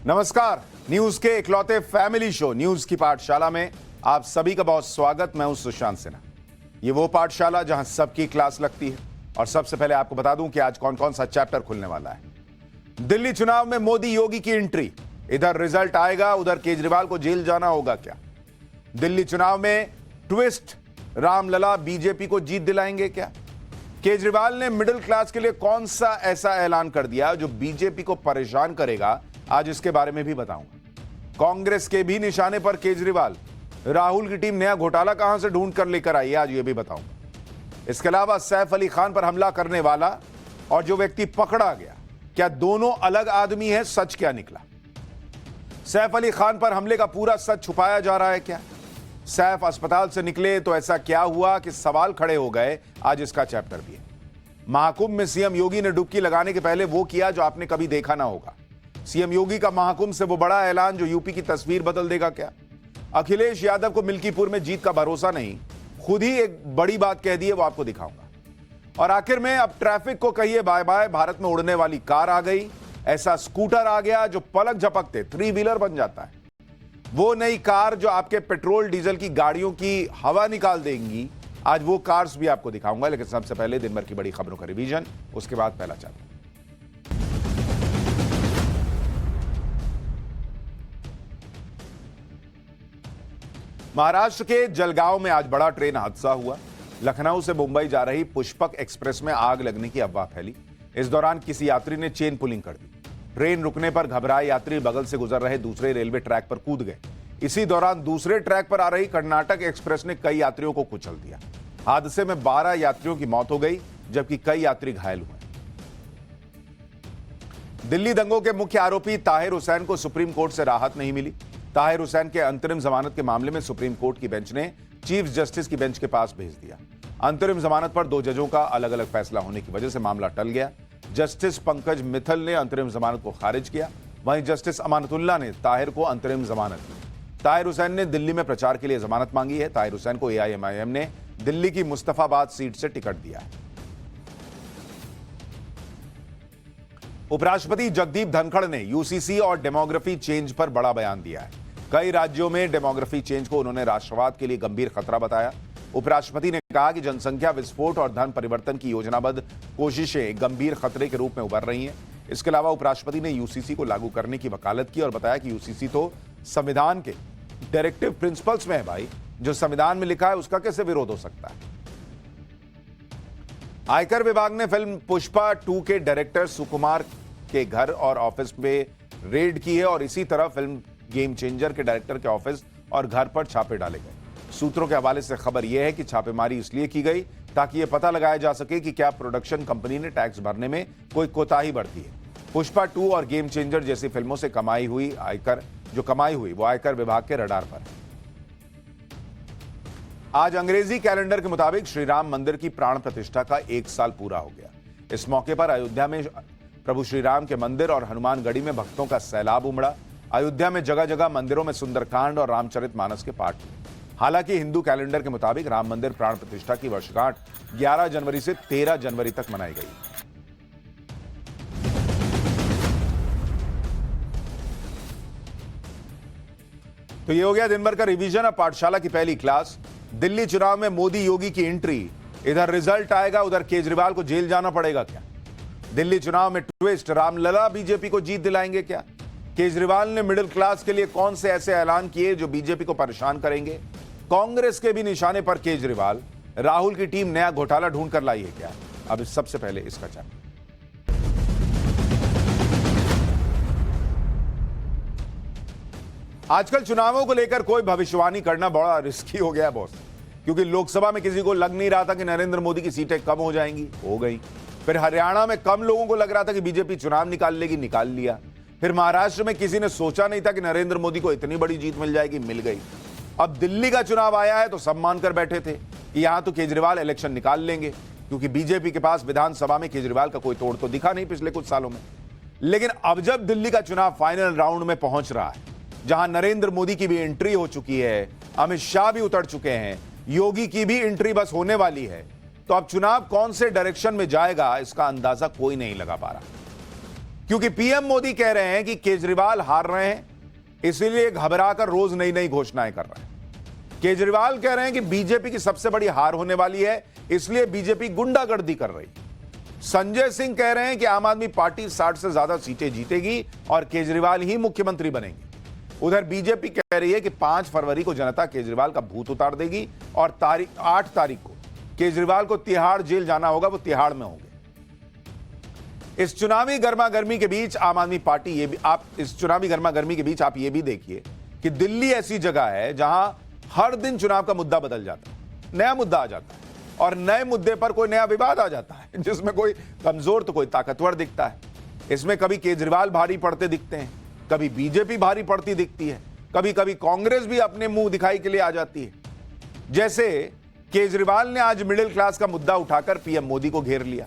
नमस्कार। न्यूज के इकलौते फैमिली शो न्यूज की पाठशाला में आप सभी का बहुत स्वागत। मैं हूं सुशांत सिन्हा। ये वो पाठशाला जहां सबकी क्लास लगती है। और सबसे पहले आपको बता दूं कि आज कौन कौन सा चैप्टर खुलने वाला है। दिल्ली चुनाव में मोदी योगी की एंट्री, इधर रिजल्ट आएगा उधर केजरीवाल को जेल जाना होगा क्या। दिल्ली चुनाव में ट्विस्ट, रामलला बीजेपी को जीत दिलाएंगे क्या। केजरीवाल ने मिडिल क्लास के लिए कौन सा ऐसा ऐलान कर दिया जो बीजेपी को परेशान करेगा, आज इसके बारे में भी बताऊंगा। कांग्रेस के भी निशाने पर केजरीवाल, राहुल की टीम नया घोटाला कहां से ढूंढ कर लेकर आई है, आज ये भी बताऊंगा। इसके अलावा सैफ अली खान पर हमला करने वाला और जो व्यक्ति पकड़ा गया, क्या दोनों अलग आदमी हैं, सच क्या निकला। सैफ अली खान पर हमले का पूरा सच छुपाया जा रहा है क्या। सैफ अस्पताल से निकले तो ऐसा क्या हुआ कि सवाल खड़े हो गए, आज इसका चैप्टर भी है। महाकुंभ में सीएम योगी ने डुबकी लगाने के पहले वो किया जो आपने कभी देखा ना होगा। सीएम योगी का महाकुंभ से वो बड़ा ऐलान जो यूपी की तस्वीर बदल देगा क्या। अखिलेश यादव को मिल्कीपुर में जीत का भरोसा नहीं, खुद ही एक बड़ी बात कह दी है, वो आपको दिखाऊंगा। और आखिर में अब ट्रैफिक को कहिए बाय बाय, भारत में उड़ने वाली कार आ गई। ऐसा स्कूटर आ गया जो पलक झपकते 3 व्हीलर बन जाता है। वो नई कार जो आपके पेट्रोल डीजल की गाड़ियों की हवा निकाल देंगी, आज वो कार्स भी आपको दिखाऊंगा। लेकिन सबसे पहले दिन भर की बड़ी खबरों का रिवीजन, उसके बाद पहला चैप्टर। महाराष्ट्र के जलगांव में आज बड़ा ट्रेन हादसा हुआ। लखनऊ से मुंबई जा रही पुष्पक एक्सप्रेस में आग लगने की अफवाह फैली। इस दौरान किसी यात्री ने चेन पुलिंग कर दी। ट्रेन रुकने पर घबराए यात्री बगल से गुजर रहे दूसरे रेलवे ट्रैक पर कूद गए। इसी दौरान दूसरे ट्रैक पर आ रही कर्नाटक एक्सप्रेस ने कई यात्रियों को कुचल दिया। हादसे में 12 यात्रियों की मौत हो गई, जबकि कई यात्री घायल हुए। दिल्ली दंगों के मुख्य आरोपी ताहिर हुसैन को सुप्रीम कोर्ट से राहत नहीं मिली। ताहिर हुसैन के अंतरिम जमानत के मामले में सुप्रीम कोर्ट की बेंच ने चीफ जस्टिस की बेंच के पास भेज दिया। अंतरिम जमानत पर 2 जजों का अलग अलग फैसला होने की वजह से मामला टल गया। जस्टिस पंकज मित्तल ने अंतरिम जमानत को खारिज किया, वहीं जस्टिस अमानतुल्लाह ने ताहिर को अंतरिम जमानत दी। ताहिर हुसैन ने दिल्ली में प्रचार के लिए जमानत मांगी है। ताहिर हुसैन को एआईएमआईएम ने दिल्ली की मुस्तफाबाद सीट से टिकट दिया है। उपराष्ट्रपति जगदीप धनखड़ ने यूसीसी और डेमोग्राफी चेंज पर बड़ा बयान दिया है। कई राज्यों में डेमोग्राफी चेंज को उन्होंने राष्ट्रवाद के लिए गंभीर खतरा बताया। उपराष्ट्रपति ने कहा कि जनसंख्या विस्फोट और धर्म परिवर्तन की योजनाबद्ध कोशिशें गंभीर खतरे के रूप में उभर रही हैं। इसके अलावा उपराष्ट्रपति ने यूसीसी को लागू करने की वकालत की और बताया कि यूसीसी तो संविधान के डायरेक्टिव प्रिंसिपल्स में है भाई, जो संविधान में लिखा है उसका कैसे विरोध हो सकता है। आयकर विभाग ने फिल्म पुष्पा 2 के डायरेक्टर सुकुमार के घर और ऑफिस पे रेड की है और इसी तरह फिल्म गेम चेंजर के डायरेक्टर के ऑफिस और घर पर छापे डाले गए। सूत्रों के हवाले से खबर यह है कि छापेमारी इसलिए की गई ताकि यह पता लगाया जा सके कि क्या प्रोडक्शन कंपनी ने टैक्स भरने में कोई कोताही बरती है। पुष्पा 2 और गेम चेंजर जैसी फिल्मों से कमाई हुई वो आयकर विभाग के रडार पर है। आज अंग्रेजी कैलेंडर के मुताबिक श्री राम मंदिर की प्राण प्रतिष्ठा का 1 साल पूरा हो गया। इस मौके पर अयोध्या में प्रभु श्री राम के मंदिर और हनुमानगढ़ी में भक्तों का सैलाब उमड़ा। अयोध्या में जगह जगह मंदिरों में सुंदरकांड और रामचरितमानस के पाठ हुए। हालांकि हिंदू कैलेंडर के मुताबिक राम मंदिर प्राण प्रतिष्ठा की वर्षगांठ 11 जनवरी से 13 जनवरी तक मनाई गई। तो ये हो गया दिन भर का रिवीजन। अब पाठशाला की पहली क्लास। दिल्ली चुनाव में मोदी योगी की एंट्री, इधर रिजल्ट आएगा उधर केजरीवाल को जेल जाना पड़ेगा क्या। दिल्ली चुनाव में ट्विस्ट, रामलला बीजेपी को जीत दिलाएंगे क्या। केजरीवाल ने मिडिल क्लास के लिए कौन से ऐसे ऐलान किए जो बीजेपी को परेशान करेंगे। कांग्रेस के भी निशाने पर केजरीवाल, राहुल की टीम नया घोटाला ढूंढ कर लाई है क्या। अब सबसे पहले इसका चैप्टर। आजकल चुनावों को लेकर कोई भविष्यवाणी करना बड़ा रिस्की हो गया बॉस, क्योंकि लोकसभा में किसी को लग नहीं रहा था कि नरेंद्र मोदी की सीटें कम हो जाएंगी, हो गई। फिर हरियाणा में कम लोगों को लग रहा था कि बीजेपी चुनाव निकाल लेगी, निकाल लिया। फिर महाराष्ट्र में किसी ने सोचा नहीं था कि नरेंद्र मोदी को इतनी बड़ी जीत मिल जाएगी, मिल गई। अब दिल्ली का चुनाव आया है तो सब मानकर बैठे थे कि यहां तो केजरीवाल इलेक्शन निकाल लेंगे, क्योंकि बीजेपी के पास विधानसभा में केजरीवाल का कोई तोड़ तो दिखा नहीं पिछले कुछ सालों में। लेकिन अब जब दिल्ली का चुनाव फाइनल राउंड में पहुंच रहा है, जहां नरेंद्र मोदी की भी एंट्री हो चुकी है, अमित शाह भी उतर चुके हैं, योगी की भी एंट्री बस होने वाली है, तो अब चुनाव कौन से डायरेक्शन में जाएगा इसका अंदाजा कोई नहीं लगा पा रहा। क्योंकि पीएम मोदी कह रहे हैं कि केजरीवाल हार रहे हैं, इसीलिए घबराकर रोज नई नई घोषणाएं कर रहे हैं। केजरीवाल कह रहे हैं कि बीजेपी की सबसे बड़ी हार होने वाली है, इसलिए बीजेपी गुंडागर्दी कर रही है। संजय सिंह कह रहे हैं कि आम आदमी पार्टी 60 से ज्यादा सीटें जीतेगी और केजरीवाल ही मुख्यमंत्री बनेंगे। उधर बीजेपी कह रही है कि 5 फरवरी को जनता केजरीवाल का भूत उतार देगी और 8 तारीख को केजरीवाल को तिहाड़ जेल जाना होगा, वो तिहाड़ में होंगे। इस चुनावी गर्मागर्मी के बीच आम आदमी पार्टी आप ये भी देखिए कि दिल्ली ऐसी जगह है जहां हर दिन चुनाव का मुद्दा बदल जाता है, नया मुद्दा आ जाता है और नए मुद्दे पर कोई नया विवाद आ जाता है, जिसमें कोई कमजोर तो कोई ताकतवर दिखता है। इसमें कभी केजरीवाल भारी पड़ते दिखते हैं, कभी बीजेपी भारी पड़ती दिखती है, कभी कभी कांग्रेस भी अपने मुंह दिखाई के लिए आ जाती है। जैसे केजरीवाल ने आज मिडिल क्लास का मुद्दा उठाकर पीएम मोदी को घेर लिया।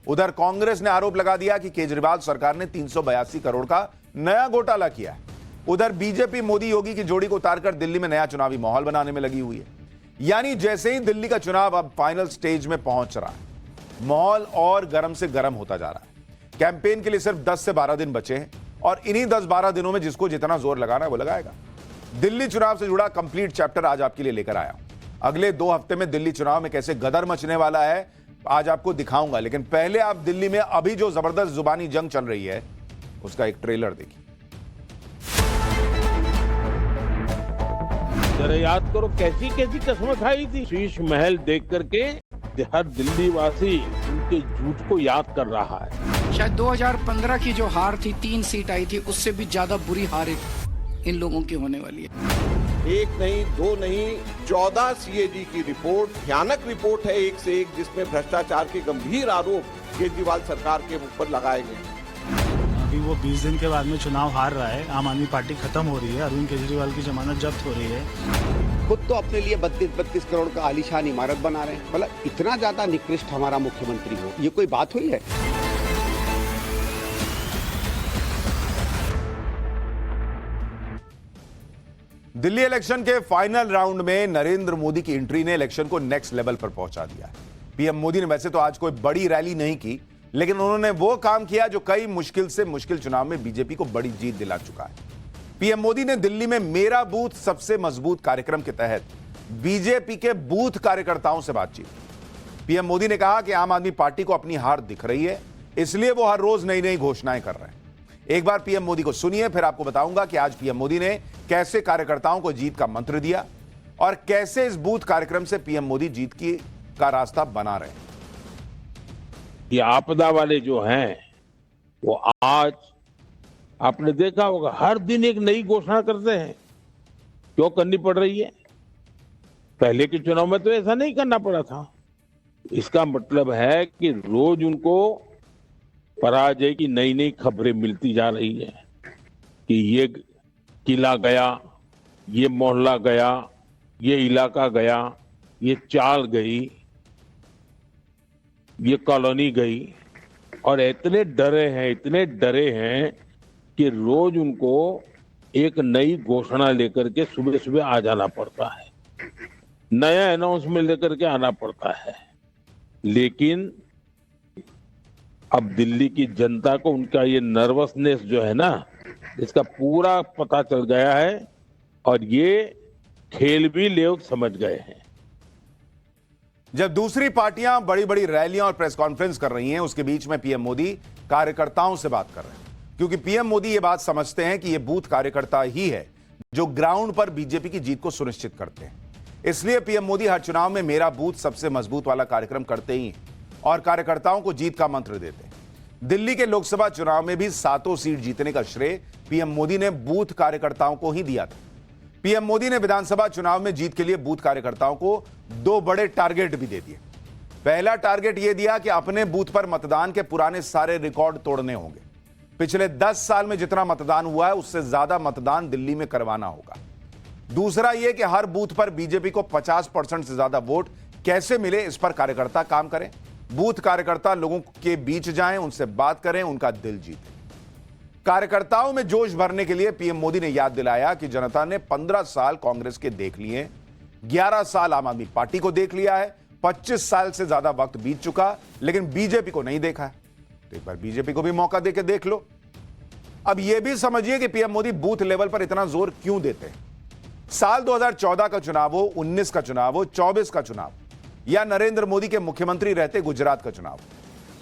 उधर कांग्रेस ने आरोप लगा दिया कि केजरीवाल सरकार ने 382 करोड़ का नया घोटाला किया है। उधर बीजेपी मोदी योगी की जोड़ी को उतारकर दिल्ली में नया चुनावी माहौल बनाने में लगी हुई है। यानी जैसे ही दिल्ली का चुनाव अब फाइनल स्टेज में पहुंच रहा है, माहौल और गर्म से गर्म होता जा रहा है। कैंपेन के लिए सिर्फ 10 से 12 दिन बचे हैं और इन्हीं 10-12 दिनों में जिसको जितना जोर लगाना है वो लगाएगा। दिल्ली चुनाव से जुड़ा कंप्लीट चैप्टर आज आपके लिए लेकर आया हूं। अगले 2 हफ्ते में दिल्ली चुनाव में कैसे गदर मचने वाला है आज आपको दिखाऊंगा, लेकिन पहले आप दिल्ली में अभी जो जबरदस्त जुबानी जंग चल रही है उसका एक ट्रेलर देखिए। जरा याद करो कैसी कैसी कसमें खाई थी। शीश महल देख करके हर दिल्ली वासी उनके झूठ को याद कर रहा है। शायद 2015 की जो हार थी, 3 सीट आई थी, उससे भी ज्यादा बुरी हार इन लोगों की होने वाली है। 1 नहीं 2 नहीं 14 सीएजी की रिपोर्ट, भयानक रिपोर्ट है एक से एक, जिसमें भ्रष्टाचार के गंभीर आरोप केजरीवाल सरकार के ऊपर लगाए गए। अभी वो 20 दिन के बाद में चुनाव हार रहा है, आम आदमी पार्टी खत्म हो रही है, अरविंद केजरीवाल की जमानत जब्त हो रही है। खुद तो अपने लिए 32 करोड़ का आलीशान इमारत बना रहे हैं। मतलब इतना ज्यादा निकृष्ट हमारा मुख्यमंत्री हो, ये कोई बात हुई है? दिल्ली इलेक्शन के फाइनल राउंड में नरेंद्र मोदी की एंट्री ने इलेक्शन को नेक्स्ट लेवल पर पहुंचा दिया। पीएम मोदी ने वैसे तो आज कोई बड़ी रैली नहीं की, लेकिन उन्होंने वो काम किया जो कई मुश्किल से मुश्किल चुनाव में बीजेपी को बड़ी जीत दिला चुका है। पीएम मोदी ने दिल्ली में मेरा बूथ सबसे मजबूत कार्यक्रम के तहत बीजेपी के बूथ कार्यकर्ताओं से बातचीत। पीएम मोदी ने कहा कि आम आदमी पार्टी को अपनी हार दिख रही है, इसलिए वो हर रोज नई नई घोषणाएं कर रहे हैं। एक बार पीएम मोदी को सुनिए, फिर आपको बताऊंगा कि आज पीएम मोदी ने कैसे कार्यकर्ताओं को जीत का मंत्र दिया और कैसे इस बूथ कार्यक्रम से पीएम मोदी जीत का रास्ता बना रहे हैं। ये आपदा वाले जो हैं वो आज आपने देखा होगा हर दिन एक नई घोषणा करते हैं। क्यों करनी पड़ रही है? पहले के चुनाव में तो ऐसा नहीं करना पड़ा था। इसका मतलब है कि रोज उनको पराजय की नई नई खबरें मिलती जा रही है कि ये किला गया, ये मोहल्ला गया, ये इलाका गया, ये चाल गई, ये कॉलोनी गई, और इतने डरे हैं कि रोज उनको एक नई घोषणा लेकर के सुबह सुबह आ जाना पड़ता है, नया अनाउंसमेंट लेकर के आना पड़ता है। लेकिन अब दिल्ली की जनता को उनका ये नर्वसनेस जो है ना, इसका पूरा पता चल गया है और ये खेल भी लोग समझ गए हैं। जब दूसरी पार्टियां बड़ी बड़ी रैलियां और प्रेस कॉन्फ्रेंस कर रही हैं, उसके बीच में पीएम मोदी कार्यकर्ताओं से बात कर रहे हैं, क्योंकि पीएम मोदी ये बात समझते हैं कि ये बूथ कार्यकर्ता ही है जो ग्राउंड पर बीजेपी की जीत को सुनिश्चित करते हैं। इसलिए पीएम मोदी हर चुनाव में मेरा बूथ सबसे मजबूत वाला कार्यक्रम करते ही हैं और कार्यकर्ताओं को जीत का मंत्र देते हैं। दिल्ली के लोकसभा चुनाव में भी 7 सीट जीतने का श्रेय पीएम मोदी ने बूथ कार्यकर्ताओं को ही दिया था। पीएम मोदी ने विधानसभा चुनाव में जीत के लिए बूथ कार्यकर्ताओं को 2 बड़े टारगेट भी दे दिए। पहला टारगेट यह दिया कि अपने बूथ पर मतदान के पुराने सारे रिकॉर्ड तोड़ने होंगे। पिछले 10 साल में जितना मतदान हुआ है उससे ज्यादा मतदान दिल्ली में करवाना होगा। दूसरा यह कि हर बूथ पर बीजेपी को 50% से ज्यादा वोट कैसे मिले, इस पर कार्यकर्ता काम करें। बूथ कार्यकर्ता लोगों के बीच जाएं, उनसे बात करें, उनका दिल जीतें। कार्यकर्ताओं में जोश भरने के लिए पीएम मोदी ने याद दिलाया कि जनता ने 15 साल कांग्रेस के देख लिए, 11 साल आम आदमी पार्टी को देख लिया है, 25 साल से ज्यादा वक्त बीत चुका, लेकिन बीजेपी को नहीं देखा है। तो एक बार बीजेपी को भी मौका देके देख लो। अब यह भी समझिए कि पीएम मोदी बूथ लेवल पर इतना जोर क्यों देते हैं। साल 2014 का चुनाव हो, 19 का चुनाव हो, 24 का चुनाव या नरेंद्र मोदी के मुख्यमंत्री रहते गुजरात का चुनाव,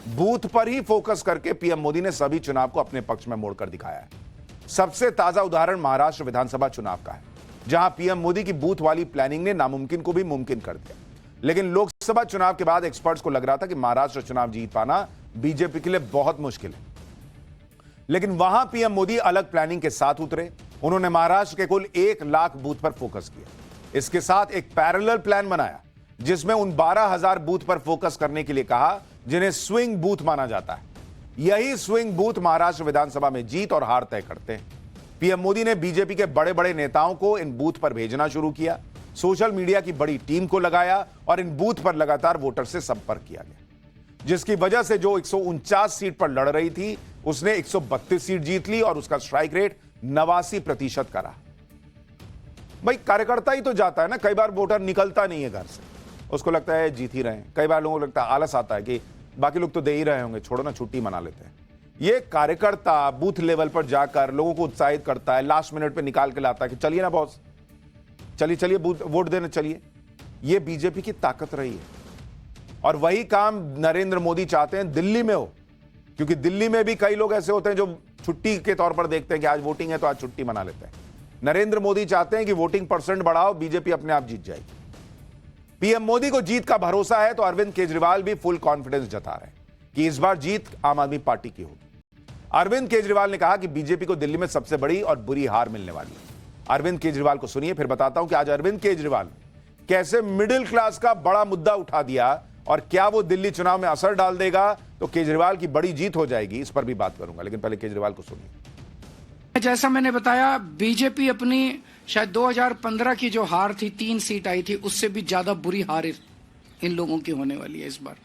बूथ पर ही फोकस करके पीएम मोदी ने सभी चुनाव को अपने पक्ष में मोड़कर दिखाया है। सबसे ताजा उदाहरण महाराष्ट्र विधानसभा चुनाव का है, जहां पीएम मोदी की बूथ वाली प्लानिंग ने नामुमकिन को भी मुमकिन कर दिया। लेकिन लोकसभा चुनाव के बाद एक्सपर्ट्स को लग रहा था कि महाराष्ट्र चुनाव जीत पाना बीजेपी के लिए बहुत मुश्किल है, लेकिन वहां पीएम मोदी अलग प्लानिंग के साथ उतरे। उन्होंने महाराष्ट्र के कुल 1 लाख बूथ पर फोकस किया। इसके साथ एक पैरेलल प्लान बनाया जिसमें उन 12,000 बूथ पर फोकस करने के लिए कहा जिन्हें स्विंग बूथ माना जाता है। यही स्विंग बूथ महाराष्ट्र विधानसभा में जीत और हार तय करते हैं। पीएम मोदी ने बीजेपी के बड़े बड़े नेताओं को इन बूथ पर भेजना शुरू किया, सोशल मीडिया की बड़ी टीम को लगाया और इन बूथ पर लगातार वोटर से संपर्क किया गया, जिसकी वजह से जो 149 सीट पर लड़ रही थी उसने 132 सीट जीत ली और उसका स्ट्राइक रेट 89% का रहा। भाई कार्यकर्ता ही तो जाता है ना, कई बार वोटर निकलता नहीं है घर से, उसको लगता है जीत ही रहे हैं। कई बार लोगों को लगता है, आलस आता है कि बाकी लोग तो दे ही रहे होंगे, छोड़ो ना छुट्टी मना लेते हैं। ये कार्यकर्ता बूथ लेवल पर जाकर लोगों को उत्साहित करता है, लास्ट मिनट पे निकाल के लाता है कि चलिए ना बॉस, चलिए चलिए वोट देने चलिए। ये बीजेपी की ताकत रही है और वही काम नरेंद्र मोदी चाहते हैं दिल्ली में हो, क्योंकि दिल्ली में भी कई लोग ऐसे होते हैं जो छुट्टी के तौर पर देखते हैं कि आज वोटिंग है तो आज छुट्टी मना लेते हैं। नरेंद्र मोदी चाहते हैं कि वोटिंग परसेंट बढ़ाओ, बीजेपी अपने आप जीत जाएगी। पीएम मोदी को जीत का भरोसा है तो अरविंद केजरीवाल भी फुल कॉन्फिडेंस जता रहे हैं कि इस बार जीत आम आदमी पार्टी की होगी। अरविंद केजरीवाल ने कहा कि बीजेपी को दिल्ली में सबसे बड़ी और बुरी हार मिलने वाली है। अरविंद केजरीवाल को सुनिए, फिर बताता हूं कि आज अरविंद केजरीवाल कैसे मिडिल क्लास का बड़ा मुद्दा उठा दिया और क्या वो दिल्ली चुनाव में असर डाल देगा तो केजरीवाल की बड़ी जीत हो जाएगी। इस पर भी बात करूंगा, लेकिन पहले केजरीवाल को सुनिए। जैसा मैंने बताया, बीजेपी अपनी शायद 2015 की जो हार थी, 3 सीट आई थी, उससे भी ज्यादा बुरी हार इन लोगों की होने वाली है। इस बार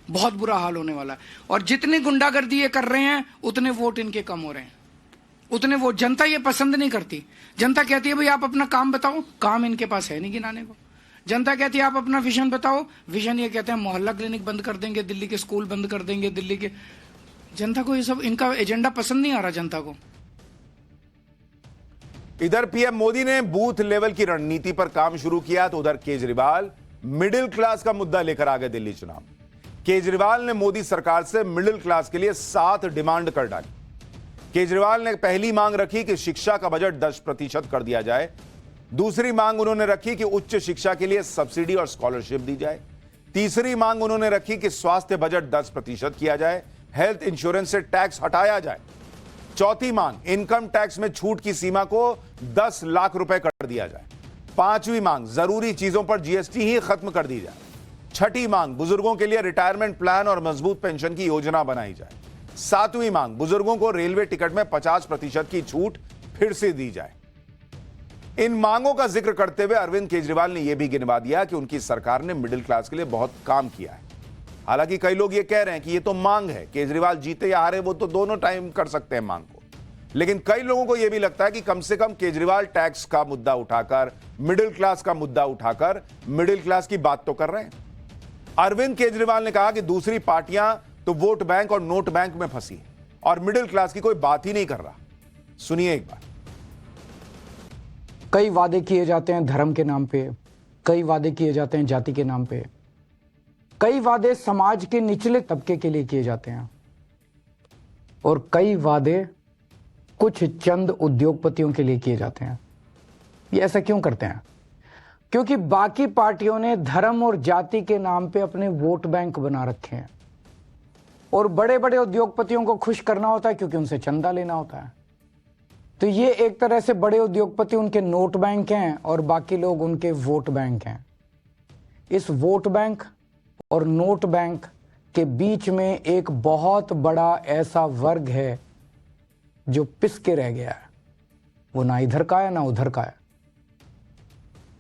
बहुत बुरा हाल होने वाला है और जितनी गुंडागर्दी ये कर रहे हैं उतने वोट इनके कम हो रहे हैं, उतने वोट। जनता ये पसंद नहीं करती। जनता कहती है भाई आप अपना काम बताओ, काम इनके पास है नहीं गिनाने को। जनता कहती है आप अपना विजन बताओ, विजन ये कहते हैं मोहल्ला क्लिनिक बंद कर देंगे, दिल्ली के स्कूल बंद कर देंगे, दिल्ली के। जनता को ये सब, इनका एजेंडा पसंद नहीं आ रहा जनता को। इधर पीएम मोदी ने बूथ लेवल की रणनीति पर काम शुरू किया तो उधर केजरीवाल मिडिल क्लास का मुद्दा लेकर आ गए दिल्ली चुनाव। केजरीवाल ने मोदी सरकार से मिडिल क्लास के लिए 7 डिमांड कर डाली। केजरीवाल ने पहली मांग रखी कि शिक्षा का बजट 10% कर दिया जाए। दूसरी मांग उन्होंने रखी कि उच्च शिक्षा के लिए सब्सिडी और स्कॉलरशिप दी जाए। तीसरी मांग उन्होंने रखी कि स्वास्थ्य बजट 10% किया जाए, हेल्थ इंश्योरेंस से टैक्स हटाया जाए। चौथी मांग इनकम टैक्स में छूट की सीमा को 10 लाख रुपए कर दिया जाए। पांचवी मांग जरूरी चीजों पर जीएसटी ही खत्म कर दी जाए। छठी मांग बुजुर्गों के लिए रिटायरमेंट प्लान और मजबूत पेंशन की योजना बनाई जाए। सातवीं मांग बुजुर्गों को रेलवे टिकट में 50% की छूट फिर से दी जाए। इन मांगों का जिक्र करते हुए अरविंद केजरीवाल ने यह भी गिनवा दिया कि उनकी सरकार ने मिडिल क्लास के लिए बहुत काम किया है। हालांकि कई लोग ये कह रहे हैं कि ये तो मांग है, केजरीवाल जीते या हारे वो तो दोनों टाइम कर सकते हैं मांग को। लेकिन कई लोगों को यह भी लगता है कि कम से कम केजरीवाल टैक्स का मुद्दा उठाकर, मिडिल क्लास का मुद्दा उठाकर मिडिल क्लास की बात तो कर रहे हैं। अरविंद केजरीवाल ने कहा कि दूसरी पार्टियां तो वोट बैंक और नोट बैंक में फंसी और मिडिल क्लास की कोई बात ही नहीं कर रहा। सुनिए एक बार। कई वादे किए जाते हैं धर्म के नाम पे, कई वादे किए जाते हैं जाति के नाम पे, कई वादे समाज के निचले तबके के लिए किए जाते हैं और कई वादे कुछ चंद उद्योगपतियों के लिए किए जाते हैं। ये ऐसा क्यों करते हैं? क्योंकि बाकी पार्टियों ने धर्म और जाति के नाम पे अपने वोट बैंक बना रखे हैं और बड़े बड़े उद्योगपतियों को खुश करना होता है क्योंकि उनसे चंदा लेना होता है। तो ये एक तरह से बड़े उद्योगपति उनके नोट बैंक हैं और बाकी लोग उनके वोट बैंक हैं। इस वोट बैंक और नोट बैंक के बीच में एक बहुत बड़ा ऐसा वर्ग है जो पिस के रह गया है। वो ना इधर का है ना उधर का है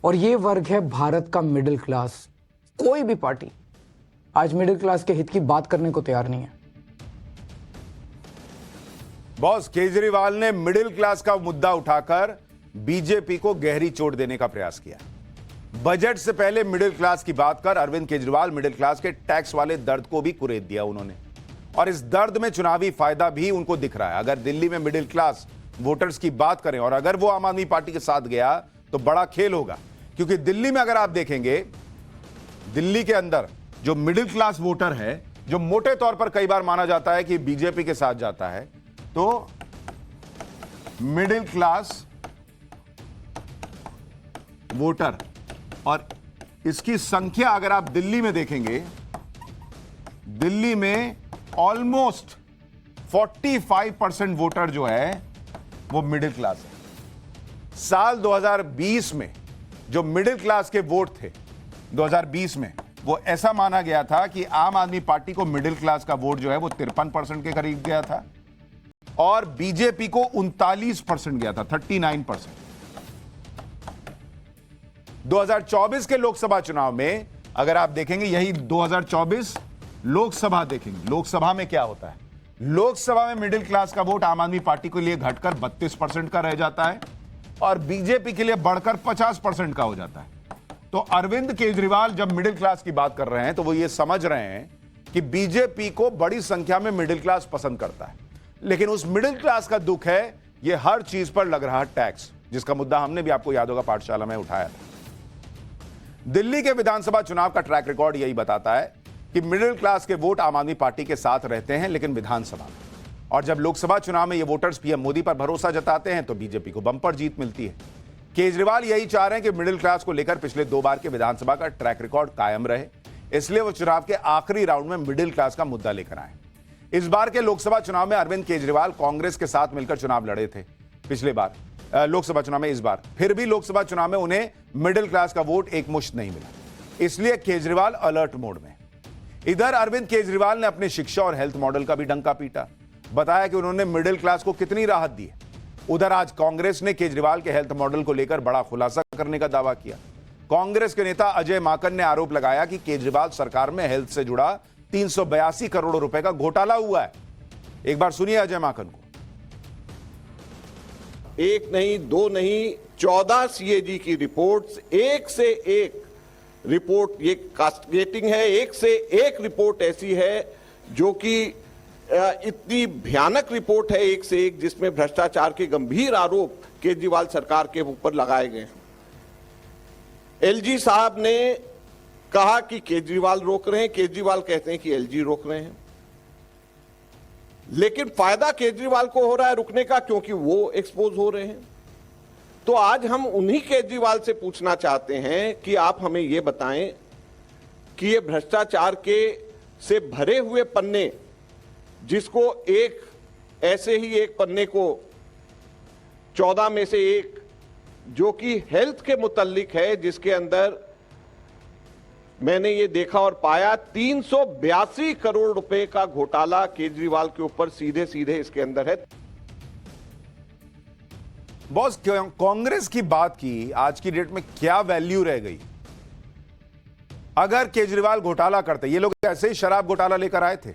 और ये वर्ग है भारत का मिडिल क्लास। कोई भी पार्टी आज मिडिल क्लास के हित की बात करने को तैयार नहीं है। बॉस केजरीवाल ने मिडिल क्लास का मुद्दा उठाकर बीजेपी को गहरी चोट देने का प्रयास किया। बजट से पहले मिडिल क्लास की बात कर अरविंद केजरीवाल मिडिल क्लास के टैक्स वाले दर्द को भी कुरेद दिया। और इस दर्द में चुनावी फायदा भी उनको दिख रहा है। अगर दिल्ली में मिडिल क्लास वोटर्स की बात करें और अगर वो आम आदमी पार्टी के साथ गया तो बड़ा खेल होगा, क्योंकि दिल्ली में अगर आप देखेंगे, दिल्ली के अंदर जो मिडिल क्लास वोटर है, जो मोटे तौर पर कई बार माना जाता है कि बीजेपी के साथ जाता है, तो मिडिल क्लास वोटर और इसकी संख्या अगर आप दिल्ली में देखेंगे, दिल्ली में ऑलमोस्ट 45% वोटर जो है वो मिडिल क्लास है। साल 2020 में जो मिडिल क्लास के वोट थे, 2020 में वो ऐसा माना गया था कि आम आदमी पार्टी को मिडिल क्लास का वोट जो है वो 53% के करीब गया था और बीजेपी को 39% गया था, 39%। 2024 के लोकसभा चुनाव में अगर आप देखेंगे, यही 2024 लोकसभा देखेंगे, लोकसभा में क्या होता है, लोकसभा में मिडिल क्लास का वोट आम आदमी पार्टी के लिए घटकर 32% का रह जाता है और बीजेपी के लिए बढ़कर 50% का हो जाता है। तो अरविंद केजरीवाल जब मिडिल क्लास की बात कर रहे हैं तो वो ये समझ रहे हैं कि बीजेपी को बड़ी संख्या में मिडिल क्लास पसंद करता है, लेकिन उस मिडिल क्लास का दुख है ये हर चीज पर लग रहा टैक्स, जिसका मुद्दा हमने भी आपको याद होगा पाठशाला में उठाया था। दिल्ली के विधानसभा चुनाव का ट्रैक रिकॉर्ड यही बताता है कि मिडिल क्लास के वोट आम आदमी पार्टी के साथ रहते हैं, लेकिन विधानसभा में, और जब लोकसभा चुनाव में ये वोटर्स पीएम मोदी पर भरोसा जताते हैं तो बीजेपी को बंपर जीत मिलती है। केजरीवाल यही चाह रहे हैं कि मिडिल क्लास को लेकर पिछले 2 बार के विधानसभा का ट्रैक रिकॉर्ड कायम रहे, इसलिए वो चुनाव के आखिरी राउंड में मिडिल क्लास का मुद्दा लेकर आए। इस बार के लोकसभा चुनाव में अरविंद केजरीवाल कांग्रेस के साथ मिलकर चुनाव लड़े थे पिछले बार लोकसभा चुनाव में, इस बार फिर भी लोकसभा चुनाव में उन्हें मिडिल क्लास का वोट एक मुश्त नहीं मिला, इसलिए केजरीवाल अलर्ट मोड में। इधर अरविंद केजरीवाल ने अपने शिक्षा और हेल्थ मॉडल का भी डंका पीटा, बताया कि उन्होंने मिडिल क्लास को कितनी राहत दी है। उधर आज कांग्रेस ने केजरीवाल के हेल्थ मॉडल को लेकर बड़ा खुलासा करने का दावा किया। कांग्रेस के नेता अजय माकन ने आरोप लगाया कि केजरीवाल सरकार में हेल्थ से जुड़ा 382 करोड़ रुपए का घोटाला हुआ है। एक बार सुनिए अजय माकन को। एक नहीं, दो नहीं, 14 सीएजी की रिपोर्ट्स, एक से एक रिपोर्ट, ये कास्टिगेटिंग है, एक से एक रिपोर्ट ऐसी है जो कि इतनी भयानक रिपोर्ट है, एक से एक, जिसमें भ्रष्टाचार के गंभीर आरोप केजरीवाल सरकार के ऊपर लगाए गए। एलजी साहब ने कहा कि केजरीवाल रोक रहे हैं, केजरीवाल कहते हैं कि एलजी रोक रहे हैं, लेकिन फायदा केजरीवाल को हो रहा है रुकने का, क्योंकि वो एक्सपोज हो रहे हैं। तो आज हम उन्हीं केजरीवाल से पूछना चाहते हैं कि आप हमें यह बताएं कि ये भ्रष्टाचार के से भरे हुए पन्ने, जिसको एक ऐसे ही एक पन्ने को 14 में से एक जो कि हेल्थ के मुतल्लिक है, जिसके अंदर मैंने ये देखा और पाया 382 करोड़ रुपए का घोटाला केजरीवाल के ऊपर सीधे सीधे इसके अंदर है। बॉस, कांग्रेस की बात की, आज की डेट में क्या वैल्यू रह गई? अगर केजरीवाल घोटाला करते, ये लोग ऐसे ही शराब घोटाला लेकर आए थे,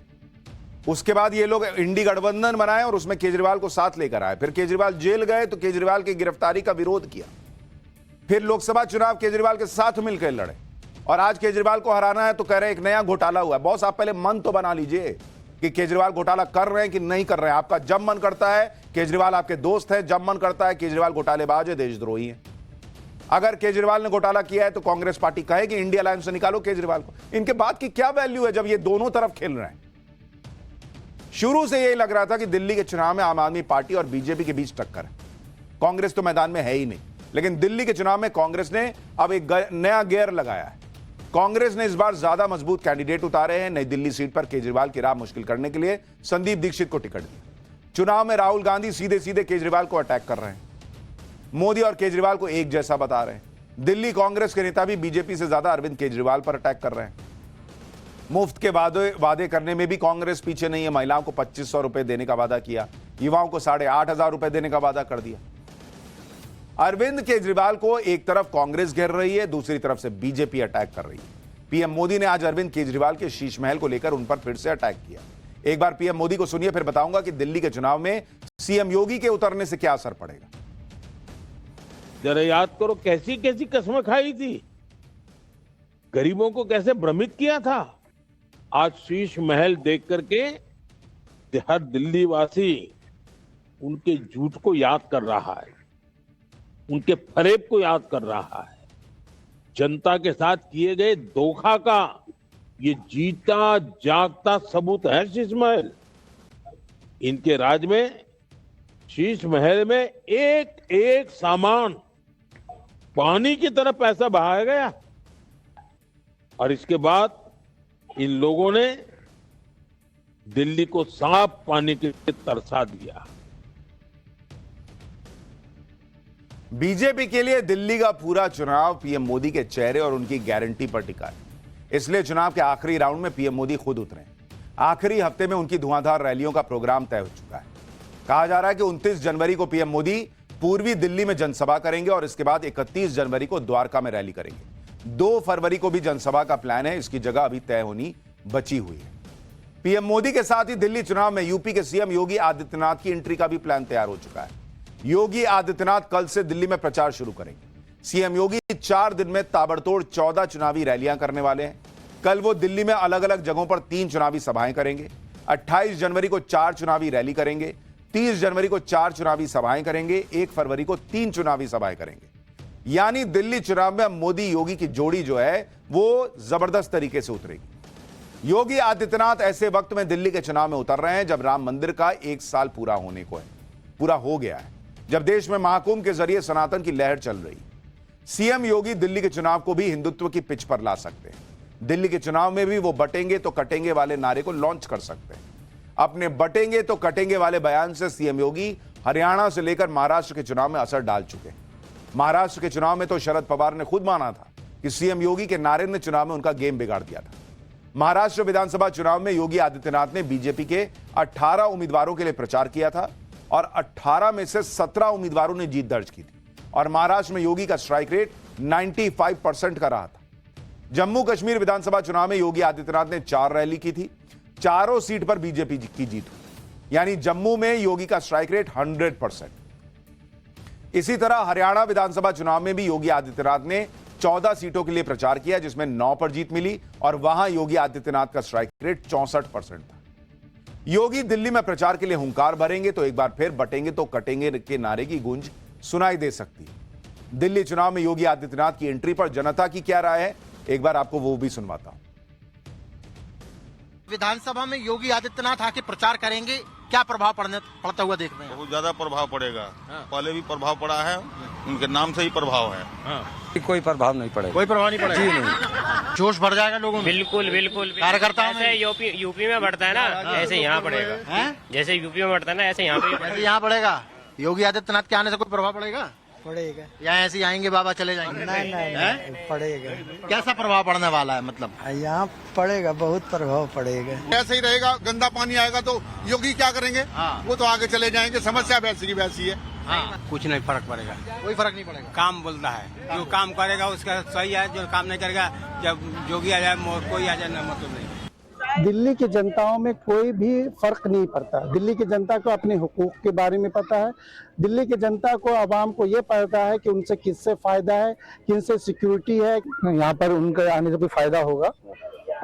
उसके बाद ये लोग इंडी गठबंधन बनाए और उसमें केजरीवाल को साथ लेकर आए, फिर केजरीवाल जेल गए तो केजरीवाल की गिरफ्तारी का विरोध किया, फिर लोकसभा चुनाव केजरीवाल के साथ मिलकर लड़े, और आज केजरीवाल को हराना है तो कह रहे हैं एक नया घोटाला हुआ है। बॉस, आप पहले मन तो बना लीजिए कि केजरीवाल घोटाला कर रहे हैं कि नहीं कर रहे हैं। आपका जब मन करता है केजरीवाल आपके दोस्त है, जब मन करता है केजरीवाल घोटालेबाज है, देशद्रोही है। अगर केजरीवाल ने घोटाला किया है तो कांग्रेस पार्टी कहे कि इंडिया अलायंस से निकालो केजरीवाल को। इनके बात की क्या वैल्यू है जब ये दोनों तरफ खेल रहे हैं? शुरू से यही लग रहा था कि दिल्ली के चुनाव में आम आदमी पार्टी और बीजेपी के बीच टक्कर है, कांग्रेस तो मैदान में है ही नहीं। लेकिन दिल्ली के चुनाव में कांग्रेस ने अब एक नया गियर लगाया है। कांग्रेस ने इस बार ज्यादा मजबूत कैंडिडेट उतारे हैं। नई दिल्ली सीट पर केजरीवाल की राह मुश्किल करने के लिए संदीप दीक्षित को टिकट दिया। चुनाव में राहुल गांधी सीधे सीधे केजरीवाल को अटैक कर रहे हैं। मोदी और केजरीवाल को एक जैसा बता रहे हैं। दिल्ली कांग्रेस के नेता भी बीजेपी से ज्यादा अरविंद केजरीवाल पर अटैक कर रहे हैं। मुफ्त के वादे करने में भी कांग्रेस पीछे नहीं है। महिलाओं को 2500 रुपए देने का वादा किया, युवाओं को 8500 रुपए देने का वादा कर दिया। अरविंद केजरीवाल को एक तरफ कांग्रेस घेर रही है, दूसरी तरफ से बीजेपी अटैक कर रही है। पीएम मोदी ने आज अरविंद केजरीवाल के शीश महल को लेकर उन पर फिर से अटैक किया। एक बार पीएम मोदी को सुनिए, फिर बताऊंगा कि दिल्ली के चुनाव में सीएम योगी के उतरने से क्या असर पड़ेगा। जरा याद करो कैसी कैसी कसमें खाई थी, गरीबों को कैसे भ्रमित किया था। आज शीश महल देख करके हर दिल्ली वासी उनके झूठ को याद कर रहा है, उनके फरेब को याद कर रहा है। जनता के साथ किए गए धोखा का ये जीता जागता सबूत है शीश महल। इनके राज में शीश महल में एक एक सामान पानी की तरह पैसा बहाया गया और इसके बाद इन लोगों ने दिल्ली को साफ पानी के लिए तरसा दिया। बीजेपी के लिए दिल्ली का पूरा चुनाव पीएम मोदी के चेहरे और उनकी गारंटी पर टिका है। इसलिए चुनाव के आखिरी राउंड में पीएम मोदी खुद उतरे। आखिरी हफ्ते में उनकी धुआंधार रैलियों का प्रोग्राम तय हो चुका है। कहा जा रहा है कि 29 जनवरी को पीएम मोदी पूर्वी दिल्ली में जनसभा करेंगे और इसके बाद 31 जनवरी को द्वारका में रैली करेंगे। 2 फरवरी को भी जनसभा का प्लान है, इसकी जगह अभी तय होनी बची हुई है। पीएम मोदी के साथ ही दिल्ली चुनाव में यूपी के सीएम योगी आदित्यनाथ की एंट्री का भी प्लान तैयार हो चुका है। योगी आदित्यनाथ कल से दिल्ली में प्रचार शुरू करेंगे। सीएम योगी 4 दिन में ताबड़तोड़ 14 चुनावी रैलियां करने वाले हैं। कल वो दिल्ली में अलग अलग जगहों पर 3 चुनावी सभाएं करेंगे। 28 जनवरी को 4 चुनावी रैली करेंगे। 30 जनवरी को 4 चुनावी सभाएं करेंगे। 1 फरवरी को 3 चुनावी सभाएं करेंगे। यानी दिल्ली चुनाव में मोदी योगी की जोड़ी जो है वो जबरदस्त तरीके से उतरेगी। योगी आदित्यनाथ ऐसे वक्त में दिल्ली के चुनाव में उतर रहे हैं जब राम मंदिर का 1 साल पूरा हो गया है, जब देश में महाकुंभ के जरिए सनातन की लहर चल रही। सीएम योगी दिल्ली के चुनाव को भी हिंदुत्व की पिच पर ला सकते हैं। दिल्ली के चुनाव में भी वो बटेंगे तो कटेंगे वाले नारे को लॉन्च कर सकते हैं। अपने बटेंगे तो कटेंगे वाले बयान से सीएम योगी हरियाणा से लेकर महाराष्ट्र के चुनाव में असर डाल चुके हैं। महाराष्ट्र के चुनाव में तो शरद पवार ने खुद माना था कि सीएम योगी के नारे ने चुनाव में उनका गेम बिगाड़ दिया था। महाराष्ट्र विधानसभा चुनाव में योगी आदित्यनाथ ने बीजेपी के 18 उम्मीदवारों के लिए प्रचार किया था और 18 में से 17 उम्मीदवारों ने जीत दर्ज की थी और महाराष्ट्र में योगी का स्ट्राइक रेट 95% का रहा था। जम्मू कश्मीर विधानसभा चुनाव में योगी आदित्यनाथ ने 4 रैली की थी। चारों सीट पर बीजेपी की जीत हुई, यानी जम्मू में योगी का स्ट्राइक रेट 100%। इसी तरह हरियाणा विधानसभा चुनाव में भी योगी आदित्यनाथ ने 14 सीटों के लिए प्रचार किया, जिसमें 9 पर जीत मिली और वहां योगी आदित्यनाथ का स्ट्राइक रेट 64% था। योगी दिल्ली में प्रचार के लिए हुंकार भरेंगे तो एक बार फिर बटेंगे तो कटेंगे के नारे की गूंज सुनाई दे सकती है। दिल्ली चुनाव में योगी आदित्यनाथ की एंट्री पर जनता की क्या राय है, एक बार आपको वो भी सुनवाता हूं। विधानसभा में योगी आदित्यनाथ आके प्रचार करेंगे, क्या प्रभाव पड़ता हुआ देख रहे हैं? बहुत ज्यादा प्रभाव पड़ेगा। पहले भी प्रभाव पड़ा है, उनके नाम से ही प्रभाव है। कोई प्रभाव नहीं पड़ेगा। कोई प्रभाव नहीं पड़ेगा? जी नहीं। जोश बढ़ जाएगा लोगों में? बिल्कुल बिल्कुल। कार्यकर्ता जैसे यूपी में बढ़ता है ना, ऐसे यहाँ पड़ेगा। जैसे यूपी में बढ़ता है ना, ऐसे यहाँ पे यहाँ पड़ेगा। योगी आदित्यनाथ के आने से कोई प्रभाव पड़ेगा? पड़ेगा। या ऐसे आएंगे बाबा चले जाएंगे? नहीं, पड़ेगा। कैसा प्रभाव पड़ने वाला है? मतलब यहाँ पड़ेगा, बहुत प्रभाव पड़ेगा। ऐसे ही रहेगा, गंदा पानी आएगा तो योगी क्या करेंगे? वो तो आगे चले जाएंगे। समस्या वैसी की वैसी है। कुछ नहीं फर्क पड़ेगा। कोई फर्क नहीं पड़ेगा। काम बोलता है, जो काम करेगा उसका सही है, जो काम नहीं करेगा जब योगी आ जाए कोई आ जाए मतलब नहीं। दिल्ली की जनताओं में कोई भी फर्क नहीं पड़ता। दिल्ली की जनता को अपने हुकूक के बारे में पता है। दिल्ली की जनता को, आवाम को ये पता है कि उनसे किससे फायदा है, किनसे सिक्योरिटी है, यहाँ पर उनके आने से कोई फायदा होगा।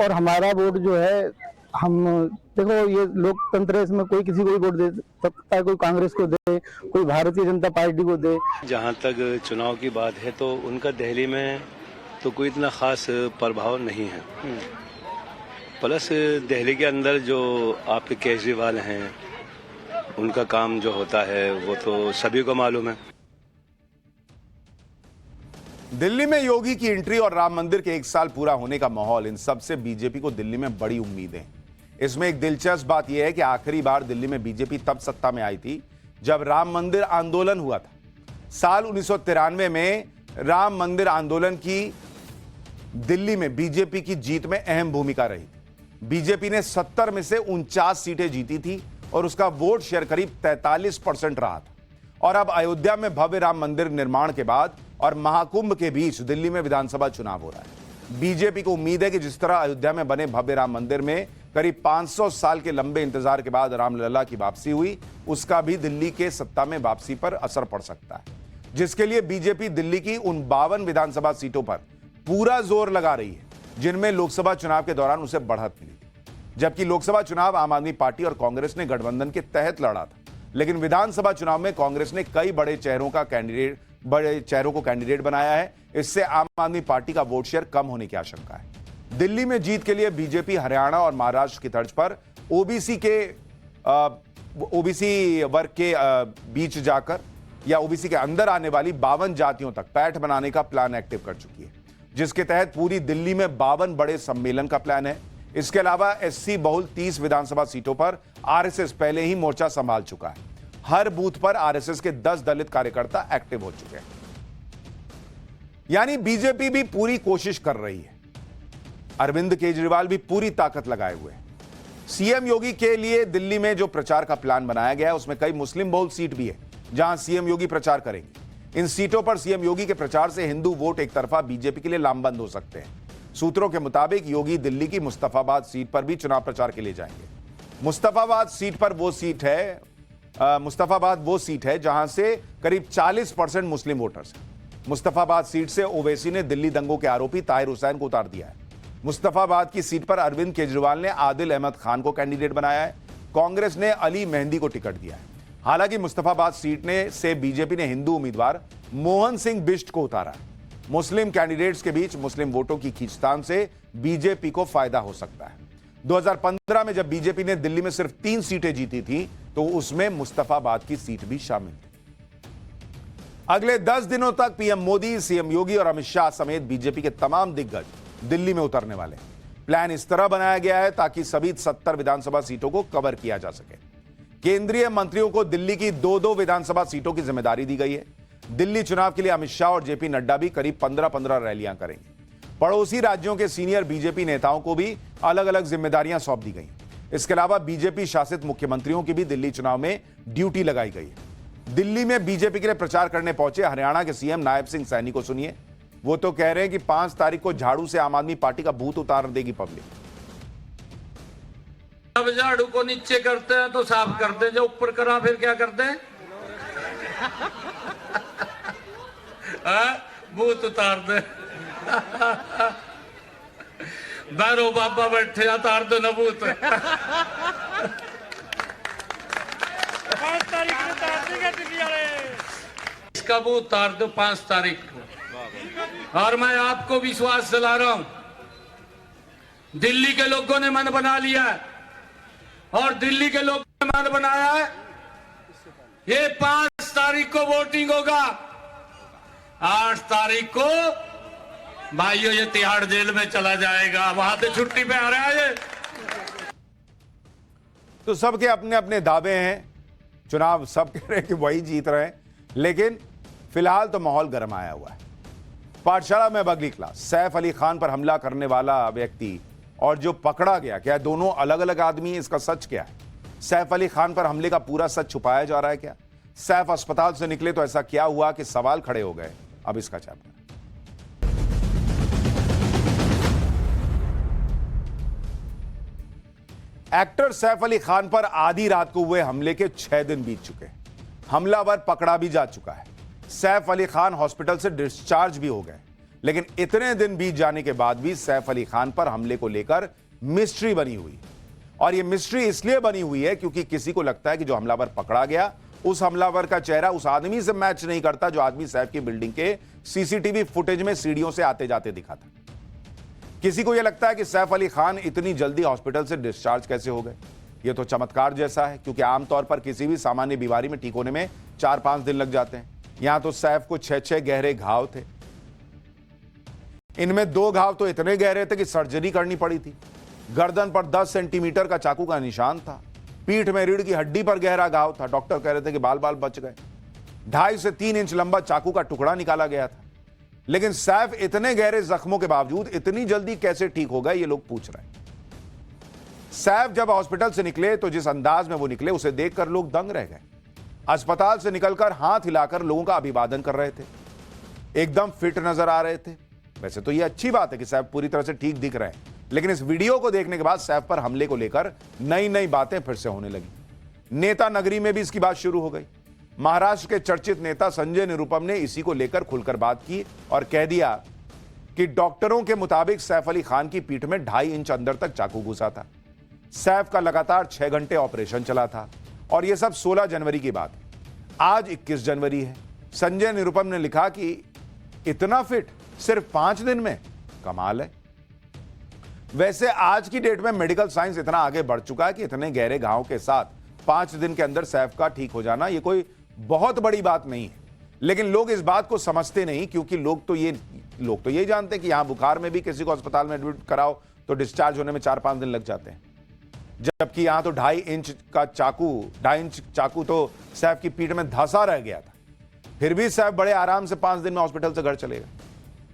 और हमारा वोट जो है, हम देखो ये लोकतंत्र है, इसमें कोई किसी को भी वोट दे सकता है, कोई कांग्रेस को दे, कोई भारतीय जनता पार्टी को दे। जहाँ तक चुनाव की बात है तो उनका दिल्ली में तो कोई इतना खास प्रभाव नहीं है। प्लस दिल्ली के अंदर जो आपके केजरीवाल हैं, उनका काम जो होता है वो तो सभी को मालूम है। दिल्ली में योगी की एंट्री और राम मंदिर के 1 साल पूरा होने का माहौल, इन सब से बीजेपी को दिल्ली में बड़ी उम्मीदें हैं। इसमें एक दिलचस्प बात यह है कि आखिरी बार दिल्ली में बीजेपी तब सत्ता में आई थी जब राम मंदिर आंदोलन हुआ था। साल 1993 में राम मंदिर आंदोलन की दिल्ली में बीजेपी की जीत में अहम भूमिका रही। बीजेपी ने 70 में से 49 सीटें जीती थी और उसका वोट शेयर करीब 43% रहा था। और अब अयोध्या में भव्य राम मंदिर निर्माण के बाद और महाकुंभ के बीच दिल्ली में विधानसभा चुनाव हो रहा है। बीजेपी को उम्मीद है कि जिस तरह अयोध्या में बने भव्य राम मंदिर में करीब 500 साल के लंबे इंतजार के बाद रामलला की वापसी हुई, उसका भी दिल्ली के सत्ता में वापसी पर असर पड़ सकता है, जिसके लिए बीजेपी दिल्ली की उन 52 विधानसभा सीटों पर पूरा जोर लगा रही है जिनमें लोकसभा चुनाव के दौरान उसे बढ़त मिली। जबकि लोकसभा चुनाव आम आदमी पार्टी और कांग्रेस ने गठबंधन के तहत लड़ा था, लेकिन विधानसभा चुनाव में कांग्रेस ने कई बड़े चेहरों को कैंडिडेट बनाया है। इससे आम आदमी पार्टी का वोट शेयर कम होने की आशंका है। दिल्ली में जीत के लिए बीजेपी हरियाणा और महाराष्ट्र की तर्ज पर ओबीसी वर्ग के बीच जाकर या ओबीसी के अंदर आने वाली 52 जातियों तक पैठ बनाने का प्लान एक्टिव कर चुकी है, जिसके तहत पूरी दिल्ली में 52 बड़े सम्मेलन का प्लान है। इसके अलावा एससी बहुल 30 विधानसभा सीटों पर आरएसएस पहले ही मोर्चा संभाल चुका है। हर बूथ पर आरएसएस के 10 दलित कार्यकर्ता एक्टिव हो चुके हैं। यानी बीजेपी भी पूरी कोशिश कर रही है। अरविंद केजरीवाल भी पूरी ताकत लगाए हुए हैं। सीएम योगी के लिए दिल्ली में जो प्रचार का प्लान बनाया गया है उसमें कई मुस्लिम बहुल सीट भी है जहां सीएम योगी प्रचार करेंगे। इन सीटों पर सीएम योगी के प्रचार से हिंदू वोट एक तरफा बीजेपी के लिए लामबंद हो सकते हैं। सूत्रों के मुताबिक योगी दिल्ली की मुस्तफाबाद सीट पर भी चुनाव प्रचार के लिए जाएंगे। मुस्तफाबाद वो सीट है जहां से करीब 40% मुस्लिम वोटर्स हैं। मुस्तफाबाद सीट से ओवैसी ने दिल्ली दंगों के आरोपी ताहिर हुसैन को उतार दिया है। मुस्तफाबाद की सीट पर अरविंद केजरीवाल ने आदिल अहमद खान को कैंडिडेट बनाया है। कांग्रेस ने अली मेहंदी को टिकट दिया है। हालांकि मुस्तफाबाद सीट से बीजेपी ने हिंदू उम्मीदवार मोहन सिंह बिष्ट को उतारा है। मुस्लिम कैंडिडेट्स के बीच मुस्लिम वोटों की खींचतान से बीजेपी को फायदा हो सकता है। 2015 में जब बीजेपी ने दिल्ली में सिर्फ 3 सीटें जीती थी तो उसमें मुस्तफाबाद की सीट भी शामिल थी। अगले 10 दिनों तक पीएम मोदी, सीएम योगी और अमित शाह समेत बीजेपी के तमाम दिग्गज दिल्ली में उतरने वाले हैं। प्लान इस तरह बनाया गया है ताकि सभी 70 विधानसभा सीटों को कवर किया जा सके। केंद्रीय मंत्रियों को दिल्ली की 2-2 विधानसभा सीटों की जिम्मेदारी दी गई है। दिल्ली चुनाव के लिए अमित शाह और जेपी नड्डा भी करीब 15-15 रैलियां करेंगे। पड़ोसी राज्यों के सीनियर बीजेपी नेताओं को भी अलग अलग जिम्मेदारियां सौंप दी गई। इसके अलावा बीजेपी शासित मुख्यमंत्रियों की भी दिल्ली चुनाव में ड्यूटी लगाई गई है। दिल्ली में बीजेपी के लिए प्रचार करने पहुंचे हरियाणा के सीएम नायब सिंह सैनी को सुनिए। वो तो कह रहे हैं कि 5 तारीख को झाड़ू से आम आदमी पार्टी का भूत उतार देगी पब्लिक। अब झाड़ू को नीचे करते हैं तो साफ करते हैं, जो ऊपर करा फिर क्या करते हैं? भूत उतार दे। बैरो बाबा बैठे उतार दो न भूत। 5 तारीख को उतार देगा दिल्ली वाले। इसका भूत उतार दो 5 तारीख को। और मैं आपको विश्वास दिला रहा हूं, दिल्ली के लोगों ने मन बना लिया है और दिल्ली के लोगों ने मन बनाया है। ये 5 तारीख को वोटिंग होगा। 8 तारीख को भाइयों ये तिहाड़ जेल में चला जाएगा, वहां से छुट्टी पे आ रहा है ये। तो सबके अपने अपने दावे हैं। चुनाव सब कह रहे हैं कि वही जीत रहे हैं, लेकिन फिलहाल तो माहौल गरमाया हुआ है। पाठशाला में अब अगली क्लास। सैफ अली खान पर हमला करने वाला व्यक्ति और जो पकड़ा गया, क्या दोनों अलग अलग आदमी हैं? इसका सच क्या है? सैफ अली खान पर हमले का पूरा सच छुपाया जा रहा है क्या? सैफ अस्पताल से निकले तो ऐसा क्या हुआ कि सवाल खड़े हो गए? अब इसका चैप्टर। एक्टर सैफ अली खान पर आधी रात को हुए हमले के 6 दिन बीत चुके हैं। हमलावर पकड़ा भी जा चुका है। सैफ अली खान हॉस्पिटल से डिस्चार्ज भी हो गए, लेकिन इतने दिन बीत जाने के बाद भी सैफ अली खान पर हमले को लेकर मिस्ट्री बनी हुई। और यह मिस्ट्री इसलिए बनी हुई है क्योंकि किसी को लगता है कि जो हमलावर पकड़ा गया, उस हमलावर का चेहरा उस आदमी से मैच नहीं करता जो आदमी सैफ की बिल्डिंग के सीसीटीवी फुटेज में सीढ़ियों से आते जाते दिखा था। किसी को यह लगता है कि सैफ अली खान इतनी जल्दी हॉस्पिटल से डिस्चार्ज कैसे हो गए। यह तो चमत्कार जैसा है, क्योंकि आमतौर पर किसी भी सामान्य बीमारी में ठीक होने में 4-5 दिन लग जाते हैं। यहां तो सैफ को 6-6 गहरे घाव थे। इनमें 2 घाव तो इतने गहरे थे कि सर्जरी करनी पड़ी थी। गर्दन पर 10 सेंटीमीटर का चाकू का निशान था। पीठ में रीढ़ की हड्डी पर गहरा घाव था। डॉक्टर कह रहे थे कि बाल बाल बच गए। 2.5 से 3 इंच लंबा चाकू का टुकड़ा निकाला गया था। लेकिन सैफ इतने गहरे जख्मों के बावजूद इतनी जल्दी कैसे ठीक हो गए, ये लोग पूछ रहे हैं। सैफ जब हॉस्पिटल से निकले तो जिस अंदाज में वो निकले उसे देखकर लोग दंग रह गए। अस्पताल से निकलकर हाथ हिलाकर लोगों का अभिवादन कर रहे थे। एकदम फिट नजर आ रहे थे। वैसे तो यह अच्छी बात है कि सैफ पूरी तरह से ठीक दिख रहे हैं, लेकिन इस वीडियो को देखने के बाद सैफ पर हमले को लेकर नई नई बातें फिर से होने लगी। नेता नगरी में भी इसकी बात शुरू हो गई। महाराष्ट्र के चर्चित नेता संजय निरुपम ने इसी को लेकर खुलकर बात की और कह दिया कि डॉक्टरों के मुताबिक सैफ अली खान की पीठ में 2.5 इंच अंदर तक चाकू घुसा था। सैफ का लगातार 6 घंटे ऑपरेशन चला था और यह सब 16 जनवरी की बात है। आज 21 जनवरी है। संजय निरुपम ने लिखा कि इतना फिट सिर्फ 5 दिन में, कमाल है। वैसे आज की डेट में मेडिकल साइंस इतना आगे बढ़ चुका है कि इतने गहरे घाव के साथ 5 दिन के अंदर सैफ का ठीक हो जाना यह कोई बहुत बड़ी बात नहीं है। लेकिन लोग इस बात को समझते नहीं, क्योंकि लोग तो ये जानते हैं कि यहां बुखार में भी किसी को अस्पताल में एडमिट कराओ तो डिस्चार्ज होने में 4-5 दिन लग जाते हैं, जबकि यहां तो 2.5 इंच चाकू तो सैफ की पीठ में धंसा रह गया था। फिर भी सैफ बड़े आराम से 5 दिन में हॉस्पिटल से घर चलेगा।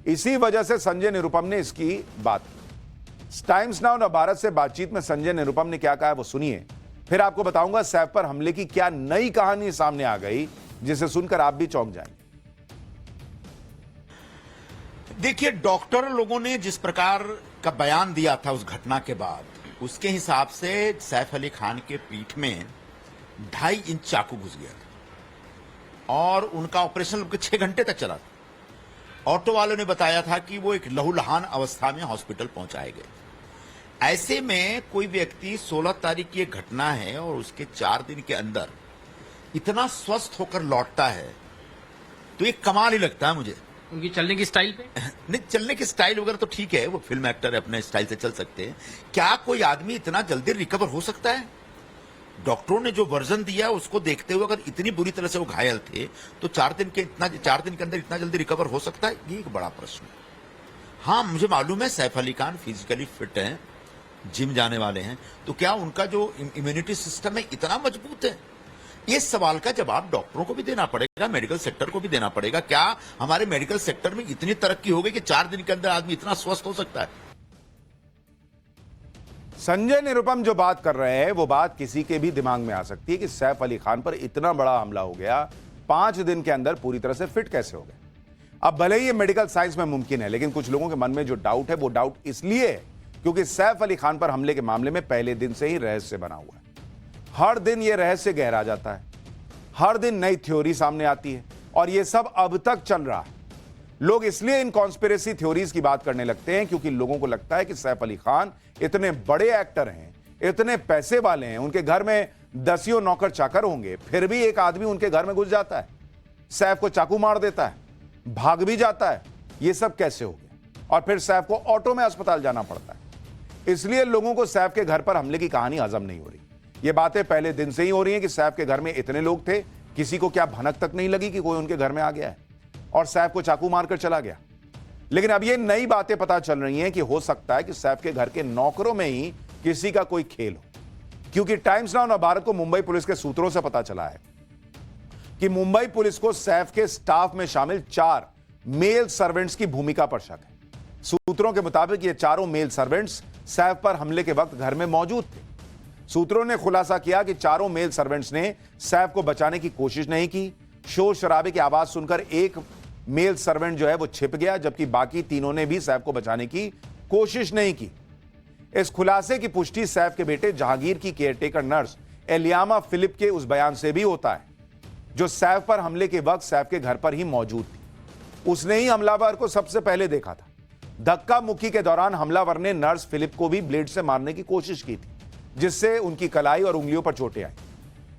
इसी वजह से संजय निरुपम ने इसकी बात की। टाइम्स नाउ भारत से बातचीत में संजय निरुपम ने क्या कहा है वो सुनिए, फिर आपको बताऊंगा सैफ पर हमले की क्या नई कहानी सामने आ गई जिसे सुनकर आप भी चौंक जाएंगे। देखिए, डॉक्टर लोगों ने जिस प्रकार का बयान दिया था उस घटना के बाद, उसके हिसाब से सैफ अली खान के पीठ में 2.5 इंच चाकू घुस गया था और उनका ऑपरेशन 6 घंटे तक चला था। ऑटो वालों ने बताया था कि वो एक लहूलुहान अवस्था में हॉस्पिटल पहुंचाए गए। ऐसे में कोई व्यक्ति 16 तारीख की एक घटना है और उसके 4 दिन के अंदर इतना स्वस्थ होकर लौटता है तो एक कमाल ही लगता है मुझे। उनकी चलने की स्टाइल पे नहीं, चलने की स्टाइल वगैरह तो ठीक है, वो फिल्म एक्टर है, अपने स्टाइल से चल सकते हैं। क्या कोई आदमी इतना जल्दी रिकवर हो सकता है? डॉक्टरों ने जो वर्जन दिया उसको देखते हुए अगर इतनी बुरी तरह से वो घायल थे तो 4 दिन के अंदर इतना जल्दी रिकवर हो सकता है? ये एक बड़ा प्रश्न है। हाँ, मुझे मालूम है सैफ अली खान फिजिकली फिट हैं, जिम जाने वाले हैं, तो क्या उनका जो इम्यूनिटी सिस्टम है इतना मजबूत है? इस सवाल का जवाब डॉक्टरों को भी देना पड़ेगा, मेडिकल सेक्टर को भी देना पड़ेगा। क्या हमारे मेडिकल सेक्टर में इतनी तरक्की हो गई कि 4 दिन के अंदर आदमी इतना स्वस्थ हो सकता है? संजय निरुपम जो बात कर रहे हैं वो बात किसी के भी दिमाग में आ सकती है कि सैफ अली खान पर इतना बड़ा हमला हो गया, 5 दिन के अंदर पूरी तरह से फिट कैसे हो गए। अब भले ही ये मेडिकल साइंस में मुमकिन है, लेकिन कुछ लोगों के मन में जो डाउट है वो डाउट इसलिए है क्योंकि सैफ अली खान पर हमले के मामले में पहले दिन से ही रहस्य बना हुआ है। हर दिन यह रहस्य गहरा जाता है, हर दिन नई थ्योरी सामने आती है और यह सब अब तक चल रहा है। लोग इसलिए इन कॉन्स्पिरेसी थ्योरीज की बात करने लगते हैं क्योंकि लोगों को लगता है कि सैफ अली खान इतने बड़े एक्टर हैं, इतने पैसे वाले हैं, उनके घर में दसियों नौकर चाकर होंगे, फिर भी एक आदमी उनके घर में घुस जाता है, सैफ को चाकू मार देता है, भाग भी जाता है। यह सब कैसे हो गया? और फिर सैफ को ऑटो में अस्पताल जाना पड़ता है। इसलिए लोगों को सैफ के घर पर हमले की कहानी हजम नहीं हो रही। ये बातें पहले दिन से ही हो रही हैं कि सैफ के घर में इतने लोग थे, किसी को क्या भनक तक नहीं लगी कि कोई उनके घर में आ गया है और सैफ को चाकू मारकर चला गया। लेकिन अब ये नई बातें पता चल रही हैं कि हो सकता है कि सैफ के घर के नौकरों में ही किसी का कोई खेल हो, क्योंकि टाइम्स नाउ भारत को मुंबई पुलिस के सूत्रों से पता चला है कि मुंबई पुलिस को सैफ के स्टाफ में शामिल 4 मेल सर्वेंट्स की भूमिका पर शक है। सूत्रों के मुताबिक ये चारों मेल सर्वेंट्स सैफ पर हमले के वक्त घर में मौजूद थे। सूत्रों ने खुलासा किया कि चारों मेल सर्वेंट्स ने सैफ को बचाने की कोशिश नहीं की। शोर शराबे की आवाज सुनकर एक मेल सर्वेंट जो है वो छिप गया, जबकि बाकी तीनों ने भी सैफ को बचाने की कोशिश नहीं की। इस खुलासे की पुष्टि सैफ के बेटे जहांगीर की केयरटेकर नर्स एलियामा फिलिप के उस बयान से भी होता है जो सैफ पर हमले के वक्त सैफ के घर पर ही मौजूद थी। उसने ही हमलावर को सबसे पहले देखा था। धक्का मुक्की के दौरान हमलावर ने नर्स फिलिप को भी ब्लेड से मारने की कोशिश की थी, जिससे उनकी कलाई और उंगलियों पर चोटें आई।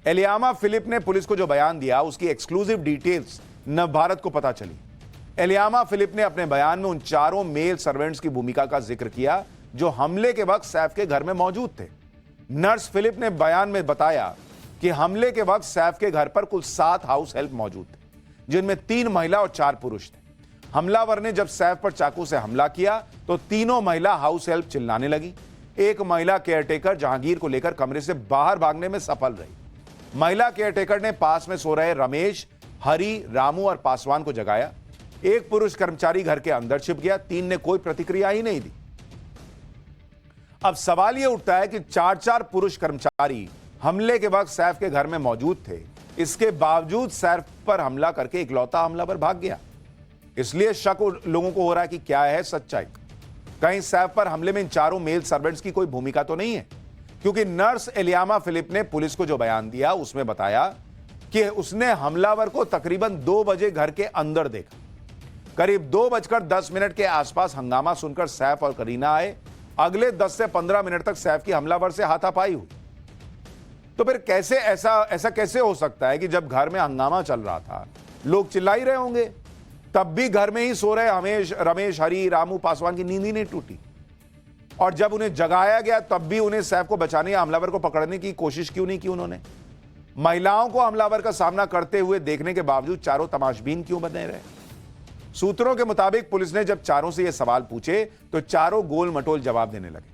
एलियामा फिलिप ने पुलिस को जो बयान दिया उसकी एक्सक्लूसिव डिटेल्स नवभारत को पता चली। एलियामा फिलिप ने अपने बयान में उन चारों मेल सर्वेंट्स की भूमिका का जिक्र किया जो हमले के वक्त सैफ के घर में मौजूद थे। नर्स फिलिप ने बयान में बताया कि हमले के वक्त सैफ के घर पर कुल 7 हाउस हेल्प मौजूद थे, जिनमें 3 महिला और 4 पुरुष थे। हमलावर ने जब सैफ पर चाकू से हमला किया तो तीनों महिला हाउस हेल्प चिल्लाने लगी। एक महिला केयरटेकर जहांगीर को लेकर कमरे से बाहर भागने में सफल रही। महिला केयरटेकर ने पास में सो रहे रमेश, हरी, रामू और पासवान को जगाया। एक पुरुष कर्मचारी घर के अंदर छिप गया। 3 ने कोई प्रतिक्रिया ही नहीं दी। अब सवाल यह उठता है कि 4 पुरुष कर्मचारी हमले के वक्त सैफ के घर में मौजूद थे, इसके बावजूद सैफ पर हमला करके इकलौता हमलावर भाग गया। इसलिए शक लोगों को हो रहा है कि क्या है सच्चाई। कहीं सैफ पर हमले में इन चारों मेल सर्वेंट्स की कोई भूमिका तो नहीं है, क्योंकि नर्स एलियामा फिलिप ने पुलिस को जो बयान दिया उसमें बताया कि उसने हमलावर को तकरीबन 2 बजे घर के अंदर देखा। करीब 2:10 के आसपास हंगामा सुनकर सैफ और करीना आए। अगले 10 से 15 मिनट तक सैफ की हमलावर से हाथापाई हुई। तो फिर कैसे ऐसा कैसे हो सकता है कि जब घर में हंगामा चल रहा था, लोग चिल्ला ही रहे होंगे, तब भी घर में ही सो रहे रमेश, हरी, रामू पासवान की नींद ही नहीं टूटी, और जब उन्हें जगाया गया तब भी उन्हें सैफ को बचाने या हमलावर को पकड़ने की कोशिश क्यों नहीं की उन्होंने? महिलाओं को हमलावर का सामना करते हुए देखने के बावजूद चारों तमाशबीन क्यों बने रहे? सूत्रों के मुताबिक पुलिस ने जब चारों से यह सवाल पूछे तो चारों गोल मटोल जवाब देने लगे,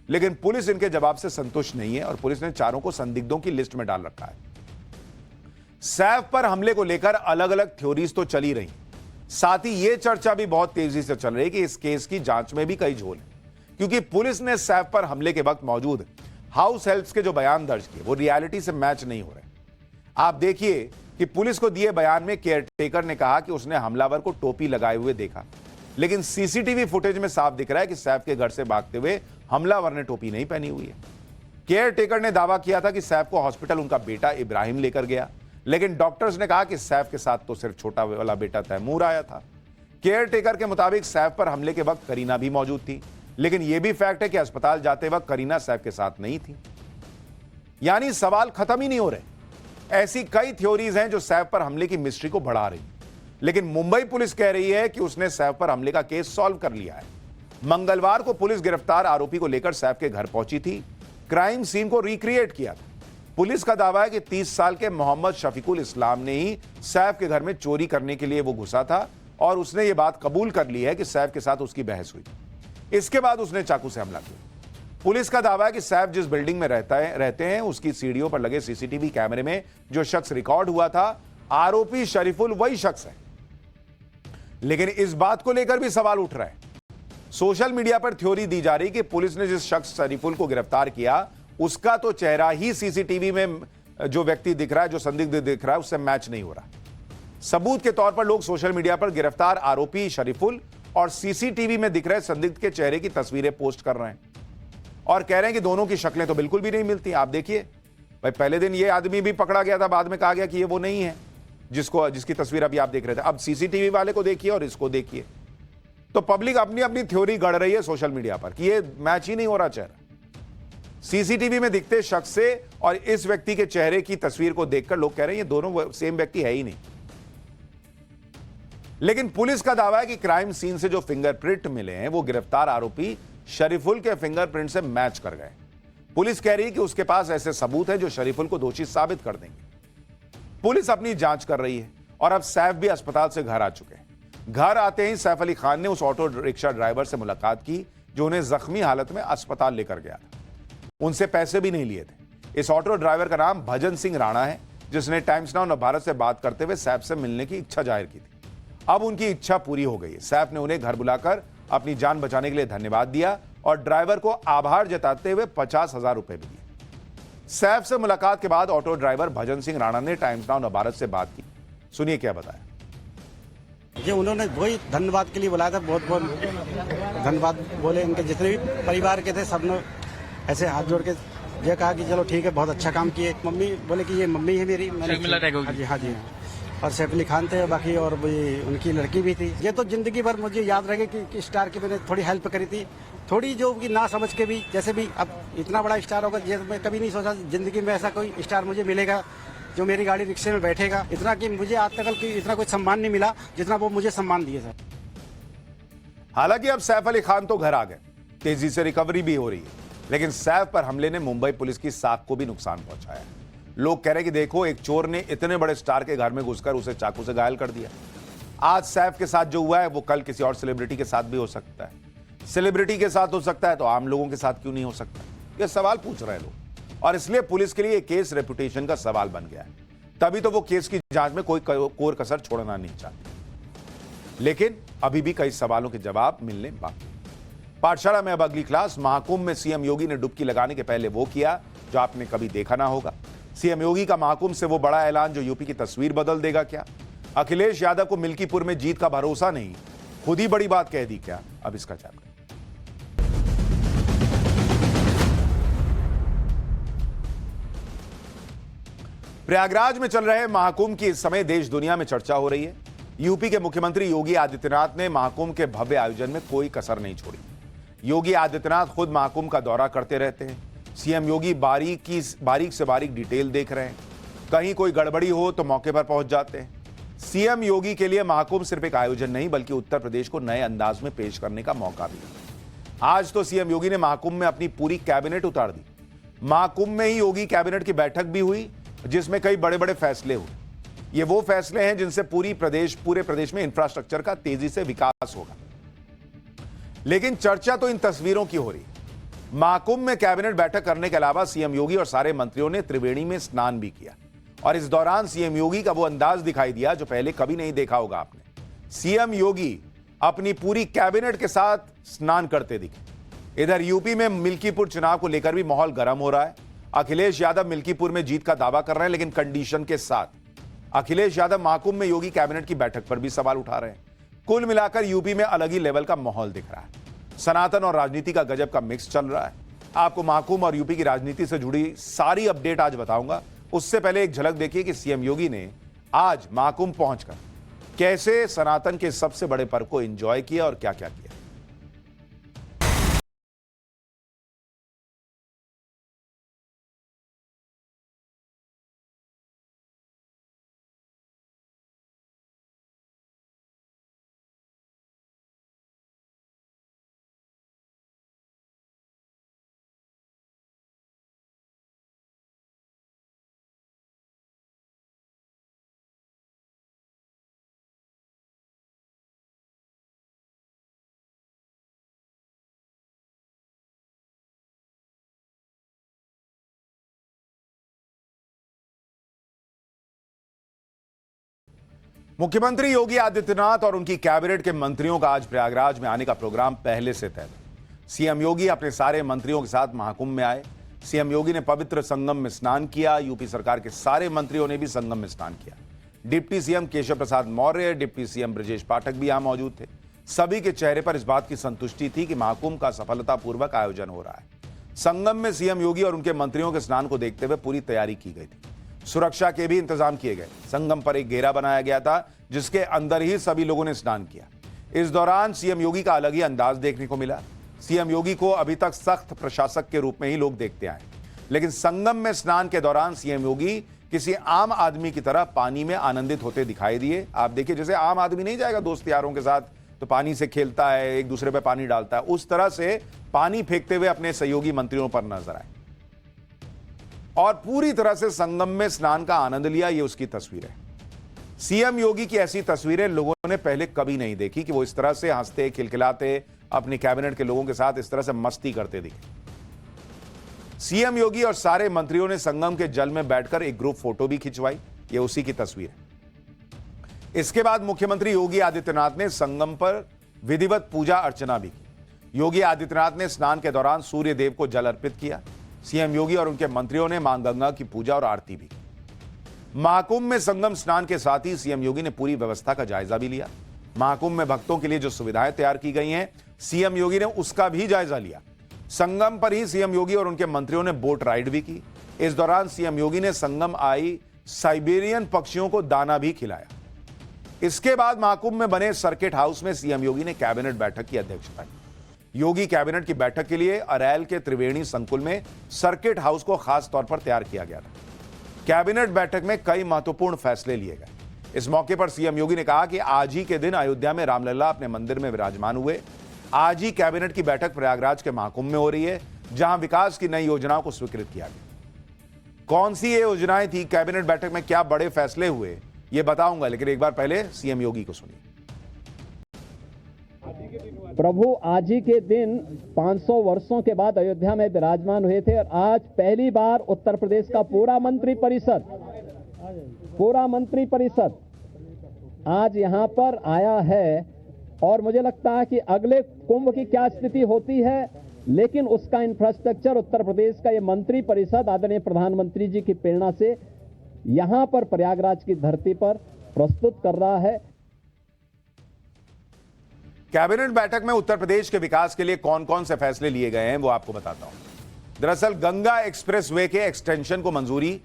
लेकिन पुलिस इनके जवाब से संतुष्ट नहीं है और पुलिस ने चारों को संदिग्धों की लिस्ट में डाल रखा है। सैफ पर हमले को लेकर अलग अलग थ्योरीज तो चली रही, साथ ही यह चर्चा भी बहुत तेजी से चल रही है कि इस केस की जांच में भी कई झोल है, क्योंकि पुलिस ने सैफ पर हमले के वक्त मौजूद हाउस हेल्प्स के जो बयान दर्ज किए वो रियलिटी से मैच नहीं हो रहे। आप देखिए कि पुलिस को दिए बयान में केयरटेकर ने कहा कि उसने हमलावर को टोपी लगाए हुए देखा, लेकिन सीसीटीवी फुटेज में साफ दिख रहा है कि सैफ के घर से भागते हुए हमलावर ने टोपी नहीं पहनी हुई है। केयरटेकर ने दावा किया था कि सैफ को हॉस्पिटल उनका बेटा इब्राहिम लेकर गया, लेकिन डॉक्टर्स ने कहा कि सैफ के साथ तो सिर्फ छोटा वाला बेटा तैमूर आया था। केयरटेकर के मुताबिक सैफ पर हमले के वक्त करीना भी मौजूद थी, लेकिन यह भी फैक्ट है कि अस्पताल जाते वक्त करीना सैफ के साथ नहीं थी। यानी सवाल खत्म ही नहीं हो रहे। ऐसी कई थ्योरीज हैं जो सैफ पर हमले की मिस्ट्री को बढ़ा रही, लेकिन मुंबई पुलिस कह रही है कि उसने सैफ पर हमले का केस सॉल्व कर लिया है। मंगलवार को पुलिस गिरफ्तार आरोपी को लेकर सैफ के घर पहुंची थी, क्राइम सीन को रिक्रिएट किया था। पुलिस का दावा है कि 30 साल के मोहम्मद शफीकुल इस्लाम ने ही सैफ के घर में चोरी करने के लिए वो घुसा था और उसने ये बात कबूल कर ली है कि सैफ के साथ उसकी बहस हुई। इसके बाद उसने चाकू से हमला किया। पुलिस का दावा है कि सैफ जिस बिल्डिंग में रहते हैं उसकी सीढ़ियों पर लगे सीसीटीवी कैमरे में जो शख्स रिकॉर्ड हुआ था, आरोपी शरीफुल वही शख्स है। लेकिन इस बात को लेकर भी सवाल उठ रहा है। सोशल मीडिया पर थ्योरी दी जा रही कि पुलिस ने जिस शख्स शरीफुल को गिरफ्तार किया उसका तो चेहरा ही सीसीटीवी में जो व्यक्ति दिख रहा है, जो संदिग्ध दिख रहा है, उससे मैच नहीं हो रहा। सबूत के तौर पर लोग सोशल मीडिया पर गिरफ्तार आरोपी शरीफुल और सीसीटीवी में दिख रहे संदिग्ध के चेहरे की तस्वीरें पोस्ट कर रहे हैं और कह रहे हैं कि दोनों की शक्लें तो बिल्कुल भी नहीं मिलती। आप देखिए भाई, पहले दिन ये आदमी भी पकड़ा गया था, बाद में कहा गया कि ये वो नहीं है जिसकी तस्वीर अभी आप देख रहे थे। अब सीसीटीवी वाले को देखिए और इसको देखिए, तो पब्लिक अपनी अपनी थ्योरी गढ़ रही है सोशल मीडिया पर कि ये मैच ही नहीं हो रहा चेहरा। सीसीटीवी में दिखते शख्स से और इस व्यक्ति के चेहरे की तस्वीर को देखकर लोग कह रहे हैं ये दोनों सेम व्यक्ति है ही नहीं। लेकिन पुलिस का दावा है कि क्राइम सीन से जो फिंगरप्रिंट मिले हैं वो गिरफ्तार आरोपी शरीफुल के फिंगरप्रिंट से मैच कर गए। पुलिस कह रही है कि उसके पास ऐसे सबूत हैं जो शरीफुल को दोषी साबित कर देंगे। पुलिस अपनी जांच कर रही है और अब सैफ भी अस्पताल से घर आ चुके हैं। घर आते ही सैफ अली खान ने उस ऑटो रिक्शा ड्राइवर से मुलाकात की जो उन्हें जख्मी हालत में अस्पताल लेकर गया था। उनसे पैसे भी नहीं लिए थे। इस ऑटो ड्राइवर का नाम भजन सिंह राणा है, जिसने टाइम्स नाउ नवभारत से बात करते हुए सैफ से मिलने की इच्छा जाहिर की थी। अब उनकी इच्छा पूरी हो गई है। सैफ ने उन्हें घर बुलाकर अपनी जान बचाने के लिए धन्यवाद दिया और ड्राइवर को आभार जताते हुए 50,000 रुपए भी दिए। सैफ से मुलाकात के बाद ऑटो ड्राइवर भजन सिंह राणा ने टाइम्स नाउ नवभारत से बात की। सुनिए क्या बताया। जी, उन्होंने वही धन्यवाद के लिए बुलाया था, बहुत बहुत धन्यवाद बोले। इनके जितने भी परिवार के थे सब ने ऐसे हाथ जोड़ के ये कहा कि चलो ठीक है, बहुत अच्छा काम किए। मम्मी बोले कि ये मम्मी है मेरी। हाँ जी। और सैफ अली खान थे बाकी, और उनकी लड़की भी थी। ये तो जिंदगी भर मुझे याद रहेगा कि स्टार की मैंने थोड़ी हेल्प करी थी, थोड़ी जो कि ना समझ के भी, जैसे भी अब इतना बड़ा स्टार होगा ये मैं कभी नहीं सोचा जिंदगी में ऐसा कोई स्टार मुझे मिलेगा जो मेरी गाड़ी रिक्शे में बैठेगा। इतना कि मुझे आज तक इतना कोई सम्मान नहीं मिला जितना वो मुझे सम्मान दिए सर। हालांकि अब सैफ अली खान तो घर आ गए, तेजी से रिकवरी भी हो रही है, लेकिन सैफ पर हमले ने मुंबई पुलिस की साख को भी नुकसान पहुंचाया। लोग कह रहे हैं कि देखो, एक चोर ने इतने बड़े स्टार के घर में घुसकर उसे चाकू से घायल कर दिया। आज सैफ के साथ जो हुआ है वो कल किसी और सेलिब्रिटी के साथ भी हो सकता है। सेलिब्रिटी के साथ हो सकता है तो आम लोगों के साथ क्यों नहीं हो सकता? ये सवाल पूछ रहे हैं लोग, और इसलिए पुलिस के लिए ये केस रेपुटेशन का सवाल बन गया है। तभी तो वो केस की जांच में कोई कोर कसर छोड़ना नहीं चाहती। लेकिन अभी भी कई सवालों के जवाब मिलने बाकी। पाठशाला में अब अगली क्लास। महाकुंभ में सीएम योगी ने डुबकी लगाने के पहले वो किया जो आपने कभी देखा ना होगा। सीएम योगी का महाकुंभ से वो बड़ा ऐलान जो यूपी की तस्वीर बदल देगा क्या? अखिलेश यादव को मिल्कीपुर में जीत का भरोसा नहीं, खुद ही बड़ी बात कह दी क्या? अब इसका चैप्टर। प्रयागराज में चल रहे महाकुंभ की इस समय देश दुनिया में चर्चा हो रही है। यूपी के मुख्यमंत्री योगी आदित्यनाथ ने महाकुंभ के भव्य आयोजन में कोई कसर नहीं छोड़ी। योगी आदित्यनाथ खुद महाकुंभ का दौरा करते रहते हैं। सीएम योगी बारीक से बारीक डिटेल देख रहे हैं। कहीं कोई गड़बड़ी हो तो मौके पर पहुंच जाते हैं। सीएम योगी के लिए महाकुंभ सिर्फ एक आयोजन नहीं बल्कि उत्तर प्रदेश को नए अंदाज में पेश करने का मौका भी है। आज तो सीएम योगी ने महाकुंभ में अपनी पूरी कैबिनेट उतार दी। महाकुंभ में ही योगी कैबिनेट की बैठक भी हुई जिसमें कई बड़े बड़े फैसले हुए। ये वो फैसले हैं जिनसे पूरे प्रदेश में इंफ्रास्ट्रक्चर का तेजी से विकास होगा। लेकिन चर्चा तो इन तस्वीरों की हो रही है। महाकुंभ में कैबिनेट बैठक करने के अलावा सीएम योगी और सारे मंत्रियों ने त्रिवेणी में स्नान भी किया और इस दौरान सीएम योगी का वो अंदाज दिखाई दिया जो पहले कभी नहीं देखा होगा आपने। सीएम योगी अपनी पूरी कैबिनेट के साथ स्नान करते दिखे। इधर यूपी में मिल्कीपुर चुनाव को लेकर भी माहौल गर्म हो रहा है। अखिलेश यादव मिल्कीपुर में जीत का दावा कर रहे हैं लेकिन कंडीशन के साथ। अखिलेश यादव महाकुंभ में योगी कैबिनेट की बैठक पर भी सवाल उठा रहे हैं। कुल मिलाकर यूपी में अलग ही लेवल का माहौल दिख रहा है। सनातन और राजनीति का गजब का मिक्स चल रहा है। आपको महाकुंभ और यूपी की राजनीति से जुड़ी सारी अपडेट आज बताऊंगा। उससे पहले एक झलक देखिए कि सीएम योगी ने आज महाकुंभ पहुंचकर कैसे सनातन के सबसे बड़े पर्व को एंजॉय किया और क्या क्या किया। मुख्यमंत्री योगी आदित्यनाथ और उनकी कैबिनेट के मंत्रियों का आज प्रयागराज में आने का प्रोग्राम पहले से तय था। सीएम योगी अपने सारे मंत्रियों के साथ महाकुंभ में आए। सीएम योगी ने पवित्र संगम में स्नान किया। यूपी सरकार के सारे मंत्रियों ने भी संगम में स्नान किया। Deputy CM Keshav Prasad Maurya, deputy CM Brajesh Pathak भी यहां मौजूद थे। सभी के चेहरे पर इस बात की संतुष्टि थी कि महाकुंभ का सफलतापूर्वक आयोजन हो रहा है। संगम में सीएम योगी और उनके मंत्रियों के स्नान को देखते हुए पूरी तैयारी की गई थी। सुरक्षा के भी इंतजाम किए गए। संगम पर एक घेरा बनाया गया था जिसके अंदर ही सभी लोगों ने स्नान किया। इस दौरान सीएम योगी का अलग ही अंदाज देखने को मिला। सीएम योगी को अभी तक सख्त प्रशासक के रूप में ही लोग देखते आए, लेकिन संगम में स्नान के दौरान सीएम योगी किसी आम आदमी की तरह पानी में आनंदित होते दिखाई दिए। आप देखिए, जैसे आम आदमी नहीं जाएगा दोस्त यारों के साथ तो पानी से खेलता है, एक दूसरे पे पानी डालता है, उस तरह से पानी फेंकते हुए अपने सहयोगी मंत्रियों पर नजर आए और पूरी तरह से संगम में स्नान का आनंद लिया। ये उसकी तस्वीर है। सीएम योगी की ऐसी तस्वीरें लोगों ने पहले कभी नहीं देखी कि वो इस तरह से हंसते खिलखिलाते अपनी कैबिनेट के लोगों के साथ इस तरह से मस्ती करते दिखे। सीएम योगी और सारे मंत्रियों ने संगम के जल में बैठकर एक ग्रुप फोटो भी खिंचवाई। ये उसी की तस्वीर है। इसके बाद मुख्यमंत्री योगी आदित्यनाथ ने संगम पर विधिवत पूजा अर्चना भी की। योगी आदित्यनाथ ने स्नान के दौरान सूर्य देव को जल अर्पित किया। सीएम योगी और उनके मंत्रियों ने मां गंगा की पूजा और आरती भी की। महाकुंभ में संगम स्नान के साथ ही सीएम योगी ने पूरी व्यवस्था का जायजा भी लिया। महाकुंभ में भक्तों के लिए जो सुविधाएं तैयार की गई हैं, सीएम योगी ने उसका भी जायजा लिया। संगम पर ही सीएम योगी और उनके मंत्रियों ने बोट राइड भी की। इस दौरान सीएम योगी ने संगम आई साइबेरियन पक्षियों को दाना भी खिलाया। इसके बाद महाकुंभ में बने सर्किट हाउस में सीएम योगी ने कैबिनेट बैठक की अध्यक्षता की। योगी कैबिनेट की बैठक के लिए अरैल के त्रिवेणी संकुल में सर्किट हाउस को खास तौर पर तैयार किया गया था। कैबिनेट बैठक में कई महत्वपूर्ण फैसले लिए गए। इस मौके पर सीएम योगी ने कहा कि आज ही के दिन अयोध्या में रामलला अपने मंदिर में विराजमान हुए। आज ही कैबिनेट की बैठक प्रयागराज के महाकुंभ में हो रही है, जहां विकास की नई योजनाओं को स्वीकृत किया गया। कौन सी ये योजनाएं थी, कैबिनेट बैठक में क्या बड़े फैसले हुए, ये बताऊंगा, लेकिन एक बार पहले सीएम योगी को सुनिए। प्रभु आज ही के दिन 500 वर्षों के बाद अयोध्या में विराजमान हुए थे और आज पहली बार उत्तर प्रदेश का पूरा मंत्री परिषद आज यहां पर आया है। और मुझे लगता है कि अगले कुंभ की क्या स्थिति होती है, लेकिन उसका इंफ्रास्ट्रक्चर उत्तर प्रदेश का ये मंत्री परिषद आदरणीय प्रधानमंत्री जी की प्रेरणा से यहां पर प्रयागराज की धरती पर प्रस्तुत कर रहा है। कैबिनेट बैठक में उत्तर प्रदेश के विकास के लिए कौन कौन से फैसले लिए गए हैं वो आपको बताता हूं। दरअसल गंगा एक्सप्रेसवे के एक्सटेंशन को मंजूरी,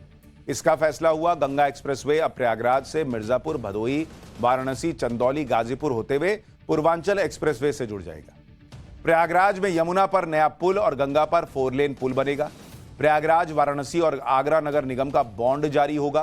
इसका फैसला हुआ। गंगा एक्सप्रेसवे अब प्रयागराज से मिर्जापुर, भदोही, वाराणसी, चंदौली, गाजीपुर होते हुए पूर्वांचल एक्सप्रेसवे से जुड़ जाएगा। प्रयागराज में यमुना पर नया पुल और गंगा पर 4 लेन पुल बनेगा। प्रयागराज, वाराणसी और आगरा नगर निगम का बॉन्ड जारी होगा।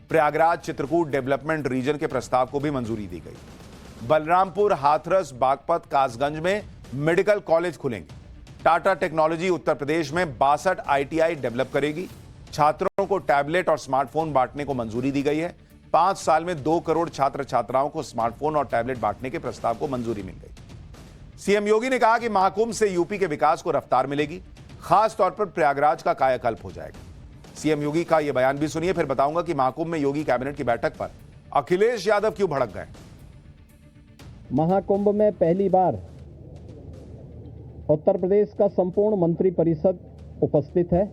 प्रयागराज चित्रकूट डेवलपमेंट रीजन के प्रस्ताव को भी मंजूरी दी गई। बलरामपुर, हाथरस, बागपत, कासगंज में मेडिकल कॉलेज खुलेंगे। टाटा टेक्नोलॉजी उत्तर प्रदेश में 62 ITI डेवलप करेगी। छात्रों को टैबलेट और स्मार्टफोन बांटने को मंजूरी दी गई है। 5 साल में 2 करोड़ छात्र छात्राओं को स्मार्टफोन और टैबलेट बांटने के प्रस्ताव को मंजूरी मिल गई। सीएम योगी ने कहा कि महाकुंभ से यूपी के विकास को रफ्तार मिलेगी, खास तौर पर प्रयागराज का कायाकल्प हो जाएगा। सीएम योगी का यह बयान भी सुनिए, फिर बताऊंगा कि महाकुंभ में योगी कैबिनेट की बैठक पर अखिलेश यादव क्यों भड़क गए। महाकुंभ में पहली बार उत्तर प्रदेश का संपूर्ण मंत्रिपरिषद उपस्थित है।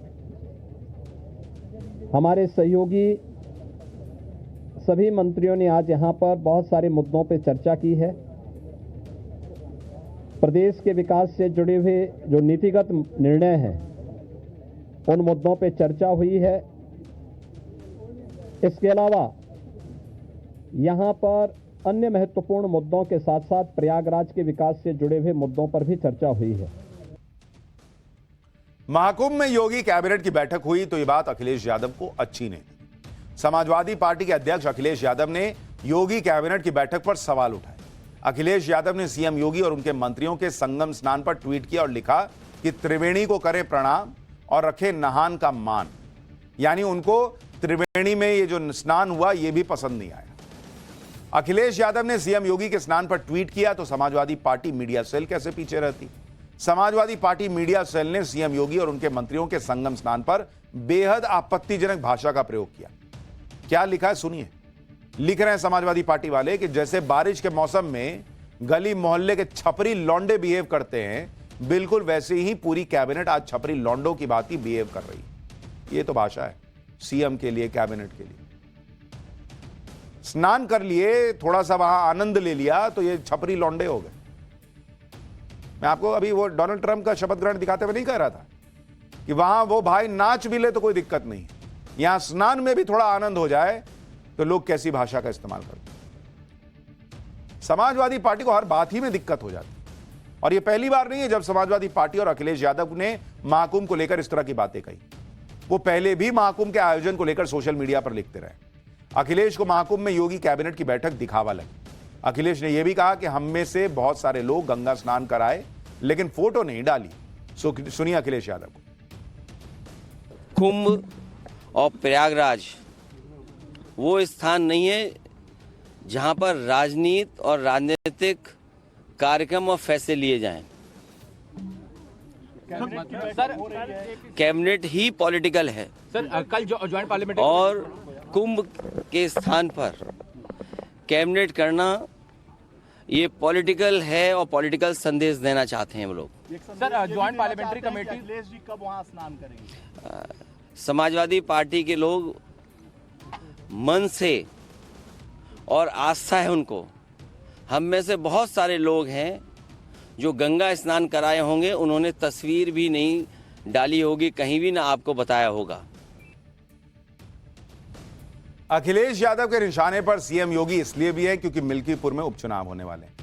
हमारे सहयोगी सभी मंत्रियों ने आज यहां पर बहुत सारे मुद्दों पर चर्चा की है। प्रदेश के विकास से जुड़े हुए जो नीतिगत निर्णय हैं उन मुद्दों पर चर्चा हुई है। इसके अलावा यहां पर अन्य महत्वपूर्ण मुद्दों के साथ साथ प्रयागराज के विकास से जुड़े हुए मुद्दों पर भी चर्चा हुई है। महाकुंभ में योगी कैबिनेट की बैठक हुई तो यह बात अखिलेश यादव को अच्छी नहीं लगी। समाजवादी पार्टी के अध्यक्ष अखिलेश यादव ने योगी कैबिनेट की बैठक पर सवाल उठाए। अखिलेश यादव ने सीएम योगी और उनके मंत्रियों के संगम स्नान पर ट्वीट किया और लिखा कि त्रिवेणी को करें प्रणाम और रखे नहान का मान। यानी उनको त्रिवेणी में ये जो स्नान हुआ ये भी पसंद नहीं आया। अखिलेश यादव ने सीएम योगी के स्नान पर ट्वीट किया तो समाजवादी पार्टी मीडिया सेल कैसे पीछे रहती। समाजवादी पार्टी मीडिया सेल ने सीएम योगी और उनके मंत्रियों के संगम स्नान पर बेहद आपत्तिजनक भाषा का प्रयोग किया। क्या लिखा है सुनिए। लिख रहे हैं समाजवादी पार्टी वाले कि जैसे बारिश के मौसम में गली मोहल्ले के छपरी लौंडे बिहेव करते हैं, बिल्कुल वैसे ही पूरी कैबिनेट आज छपरी लौंडों की बात ही बिहेव कर रही है। ये तो भाषा है सीएम के लिए, कैबिनेट के लिए। स्नान कर लिए, थोड़ा सा वहां आनंद ले लिया तो ये छपरी लौंडे हो गए। मैं आपको अभी वो डोनाल्ड ट्रंप का शपथ ग्रहण दिखाते हुए नहीं कह रहा था कि वहां वो भाई नाच भी ले तो कोई दिक्कत नहीं, यहां स्नान में भी थोड़ा आनंद हो जाए तो लोग कैसी भाषा का इस्तेमाल करते हैं। समाजवादी पार्टी को हर बात ही में दिक्कत हो जाती है और यह पहली बार नहीं है जब समाजवादी पार्टी और अखिलेश यादव ने महाकुंभ को लेकर इस तरह की बातें कही। वो पहले भी महाकुंभ के आयोजन को लेकर सोशल मीडिया पर लिखते रहे। अखिलेश को महाकुंभ में योगी कैबिनेट की बैठक दिखावा लगी। अखिलेश ने यह भी कहा कि हम में से बहुत सारे लोग गंगा स्नान कराए लेकिन फोटो नहीं डाली। सुनिए अखिलेश यादव को। कुंभ और प्रयागराज वो स्थान नहीं है जहां पर राजनीति और राजनीतिक कार्यक्रम और फैसले लिए जाएं। कैबिनेट ही पॉलिटिकल है सर। कल जो ज्वाइंट पार्लियामेंट्री और कुंभ के स्थान पर कैबिनेट करना ये पॉलिटिकल है और पॉलिटिकल संदेश देना चाहते हैं वो लोग। सर ज्वाइंट पार्लियामेंट्री कमेटी कब वहां स्नान करेंगे? समाजवादी पार्टी के लोग मन से और आस्था है उनको। हम में से बहुत सारे लोग हैं जो गंगा स्नान कराए होंगे, उन्होंने तस्वीर भी नहीं डाली होगी, कहीं भी ना आपको बताया होगा। अखिलेश यादव के निशाने पर सीएम योगी इसलिए भी है क्योंकि मिल्कीपुर में उपचुनाव होने वाले हैं।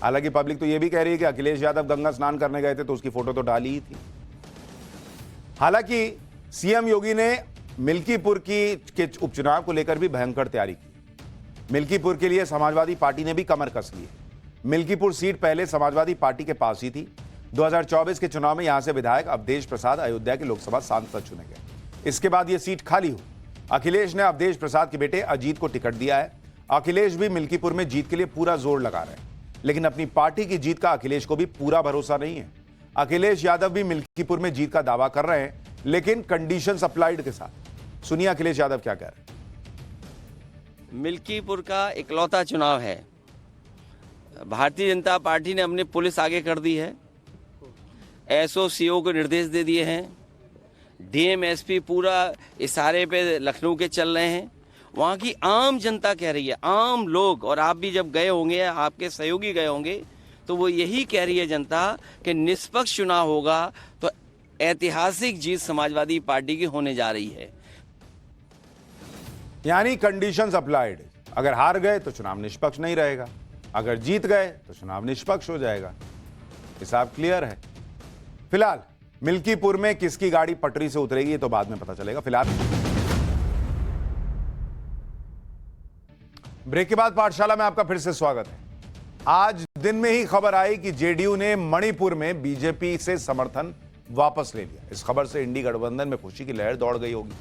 हालांकि पब्लिक तो यह भी कह रही है कि अखिलेश यादव गंगा स्नान करने गए थे तो उसकी फोटो तो डाली ही थी। हालांकि सीएम योगी ने मिल्कीपुर के उपचुनाव को लेकर भी भयंकर तैयारी की। मिल्कीपुर के लिए समाजवादी पार्टी ने भी कमर कस ली। मिल्कीपुर सीट पहले समाजवादी पार्टी के पास ही थी। 2024 के चुनाव में यहां से विधायक अवधेश प्रसाद अयोध्या के लोकसभा सांसद चुने गए। इसके बाद यह सीट खाली हुई। अखिलेश ने अवधेश प्रसाद के बेटे अजीत को टिकट दिया है। अखिलेश भी मिल्कीपुर में जीत के लिए पूरा जोर लगा रहे हैं, लेकिन अपनी पार्टी की जीत का अखिलेश को भी पूरा भरोसा नहीं है। अखिलेश यादव भी मिल्कीपुर में जीत का दावा कर रहे हैं, लेकिन कंडीशंस अप्लाइड के साथ। सुनिए अखिलेश यादव क्या कह रहे हैं। मिल्कीपुर का इकलौता चुनाव है। भारतीय जनता पार्टी ने अपनी पुलिस आगे कर दी है, एसओसीओ को निर्देश दे दिए हैं, डीएम एसपी पूरा इशारे पे लखनऊ के चल रहे हैं। वहाँ की आम जनता कह रही है, आम लोग, और आप भी जब गए होंगे, आपके सहयोगी गए होंगे, तो वो यही कह रही है जनता कि निष्पक्ष चुनाव होगा तो ऐतिहासिक जीत समाजवादी पार्टी की होने जा रही है। यानी कंडीशंस अप्लाइड। अगर हार गए तो चुनाव निष्पक्ष नहीं रहेगा, अगर जीत गए तो चुनाव निष्पक्ष हो जाएगा। हिसाब क्लियर है। फिलहाल मिल्कीपुर में किसकी गाड़ी पटरी से उतरेगी ये तो बाद में पता चलेगा। फिलहाल ब्रेक के बाद पाठशाला में आपका फिर से स्वागत है। आज दिन में ही खबर आई कि जेडीयू ने मणिपुर में बीजेपी से समर्थन वापस ले लिया। इस खबर से इंडी गठबंधन में खुशी की लहर दौड़ गई होगी,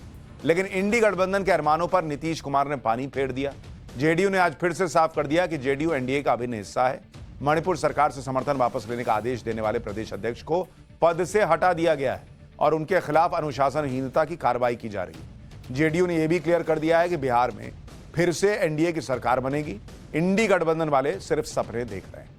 लेकिन इंडी गठबंधन के अरमानों पर नीतीश कुमार ने पानी फेर दिया। जेडीयू ने आज फिर से साफ कर दिया कि जेडीयू एनडीए का अभिन्न हिस्सा है। मणिपुर सरकार से समर्थन वापस लेने का आदेश देने वाले प्रदेश अध्यक्ष को पद से हटा दिया गया है और उनके खिलाफ अनुशासनहीनता की कार्रवाई की जा रही है। जेडीयू ने यह भी क्लियर कर दिया है कि बिहार में फिर से एनडीए की सरकार बनेगी। इंडी गठबंधन वाले सिर्फ सपने देख रहे हैं।